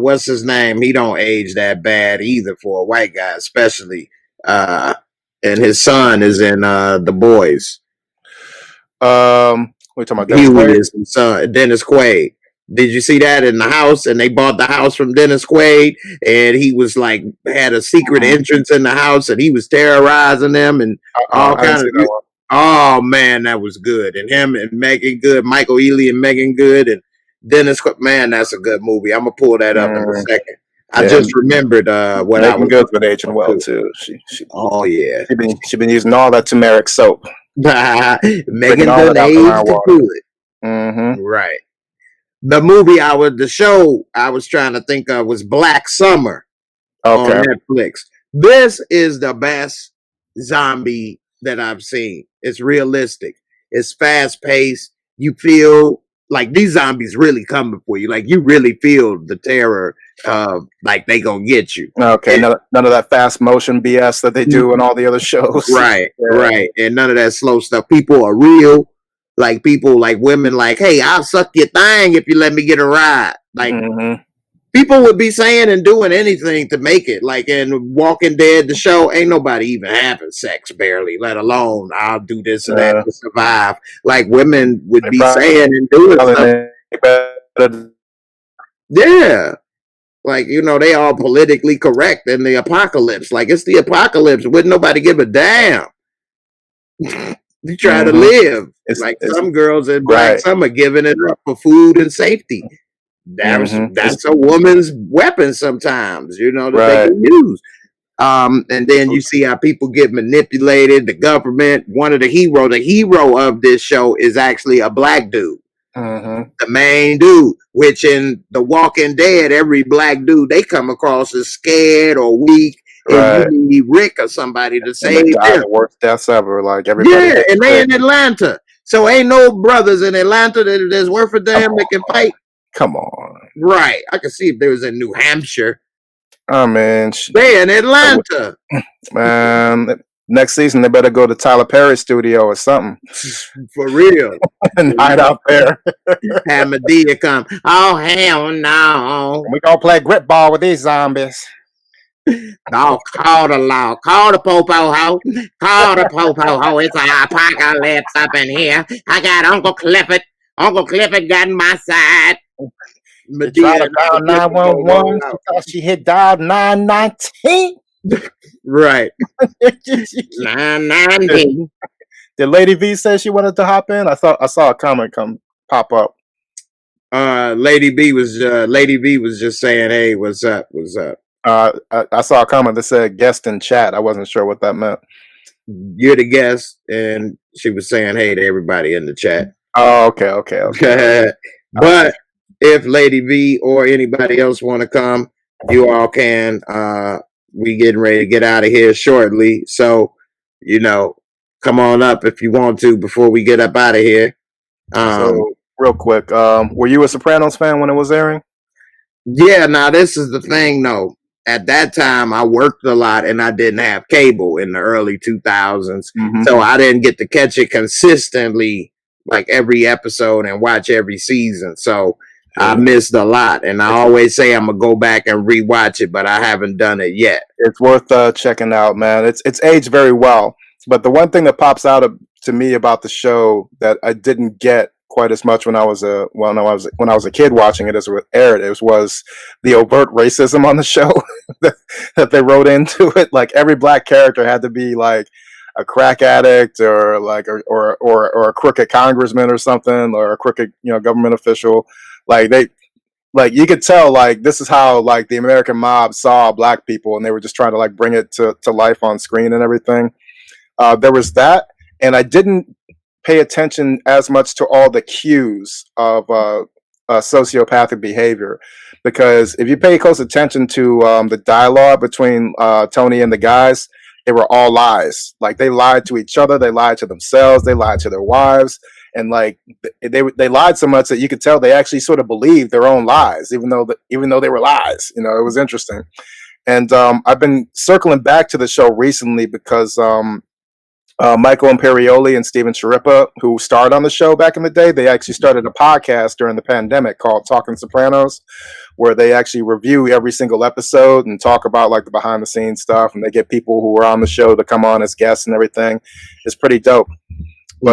what's his name? He don't age that bad either for a white guy, especially. And his son is in The Boys. We're talking about Dennis Huey is his son, Dennis Quaid. Did you see that in the house? And they bought the house from Dennis Quaid, and he was like had a secret entrance in the house, and he was terrorizing them and all kinds of. Oh man, that was good. And him and Megan Good, Michael Ealy and Megan Good, and Dennis. Man, that's a good movie. I'm gonna pull that up in a second. I just remembered what Megan I was Good's been aging well too. She oh yeah, she been using all that turmeric soap. Megan Good aged to good. Mm-hmm. Right. The show I was trying to think of was Black Summer on Netflix. This is the best zombie that I've seen. It's realistic. It's fast paced. You feel like these zombies really coming for you. Like you really feel the terror of like they gonna get you. Okay, none of that fast motion BS that they do in all the other shows. Right, right. And none of that slow stuff. People are real. Like people, like women, like, hey, I'll suck your thing if you let me get a ride. Like people would be saying and doing anything to make it. Like in Walking Dead, the show, ain't nobody even having sex barely, let alone I'll do this and that to survive. Like women would be saying and doing stuff. Yeah. Like, you know, they all politically correct in the apocalypse. Like, it's the apocalypse. Wouldn't nobody give a damn? You try to live. It's some girls in Black Summer giving it up for food and safety. That's a woman's weapon sometimes, you know, that they can use. And then you see how people get manipulated, the government. One of the hero of this show is actually a Black dude. The main dude, which in The Walking Dead, every Black dude they come across is scared or weak, and you need Rick or somebody to save them. The worst deaths ever, like everybody. Yeah, and they in Atlanta, so ain't no brothers in Atlanta that's worth a damn that can fight. Come on, right? I can see if there was in New Hampshire. Oh man, they in Atlanta, man. Next season, they better go to Tyler Perry's studio or something. For real. And hide out there. Have Medea come. Oh, hell no. We gonna play grip ball with these zombies. No, call the law. Call the popo ho. Call the popo ho. It's an apocalypse up in here. I got Uncle Clifford. Uncle Clifford got my side. Medea dial 911. She thought she hit dial 919. Right. 919. Did Lady V say she wanted to hop in? I saw a comment pop up. Lady V was just saying, hey, what's up? What's up? I saw a comment that said guest in chat. I wasn't sure what that meant. You're the guest, and she was saying hey to everybody in the chat. Oh, okay. But if Lady V or anybody else want to come, you all can. We getting ready to get out of here shortly, so you know, come on up if you want to before we get up out of here. So real quick, were you a Sopranos fan when it was airing? Yeah. Now this is the thing, though. At that time, I worked a lot and I didn't have cable in the early 2000s, so I didn't get to catch it consistently, like every episode and watch every season. So I missed a lot, and I always say I'm gonna go back and rewatch it, but I haven't done it yet. It's worth checking out, man. It's aged very well. But the one thing that pops out to me about the show that I didn't get quite as much when I was a kid watching it as it aired, it was the overt racism on the show that they wrote into it. Like every Black character had to be like a crack addict or like or a crooked congressman or something, or a crooked government official. Like you could tell like this is how like the American mob saw Black people, and they were just trying to like bring it to life on screen and everything. There was that, and I didn't pay attention as much to all the cues of sociopathic behavior, because if you pay close attention to the dialogue between Tony and the guys, they were all lies. Like they lied to each other, they lied to themselves, they lied to their wives, and like they lied so much that you could tell they actually sort of believed their own lies, even though they were lies. It was interesting. And I've been circling back to the show recently because Michael Imperioli and Steven Sciarippa, who starred on the show back in the day, they actually started a podcast during the pandemic called Talking Sopranos, where they actually review every single episode and talk about like the behind the scenes stuff, and they get people who were on the show to come on as guests and everything. It's pretty dope.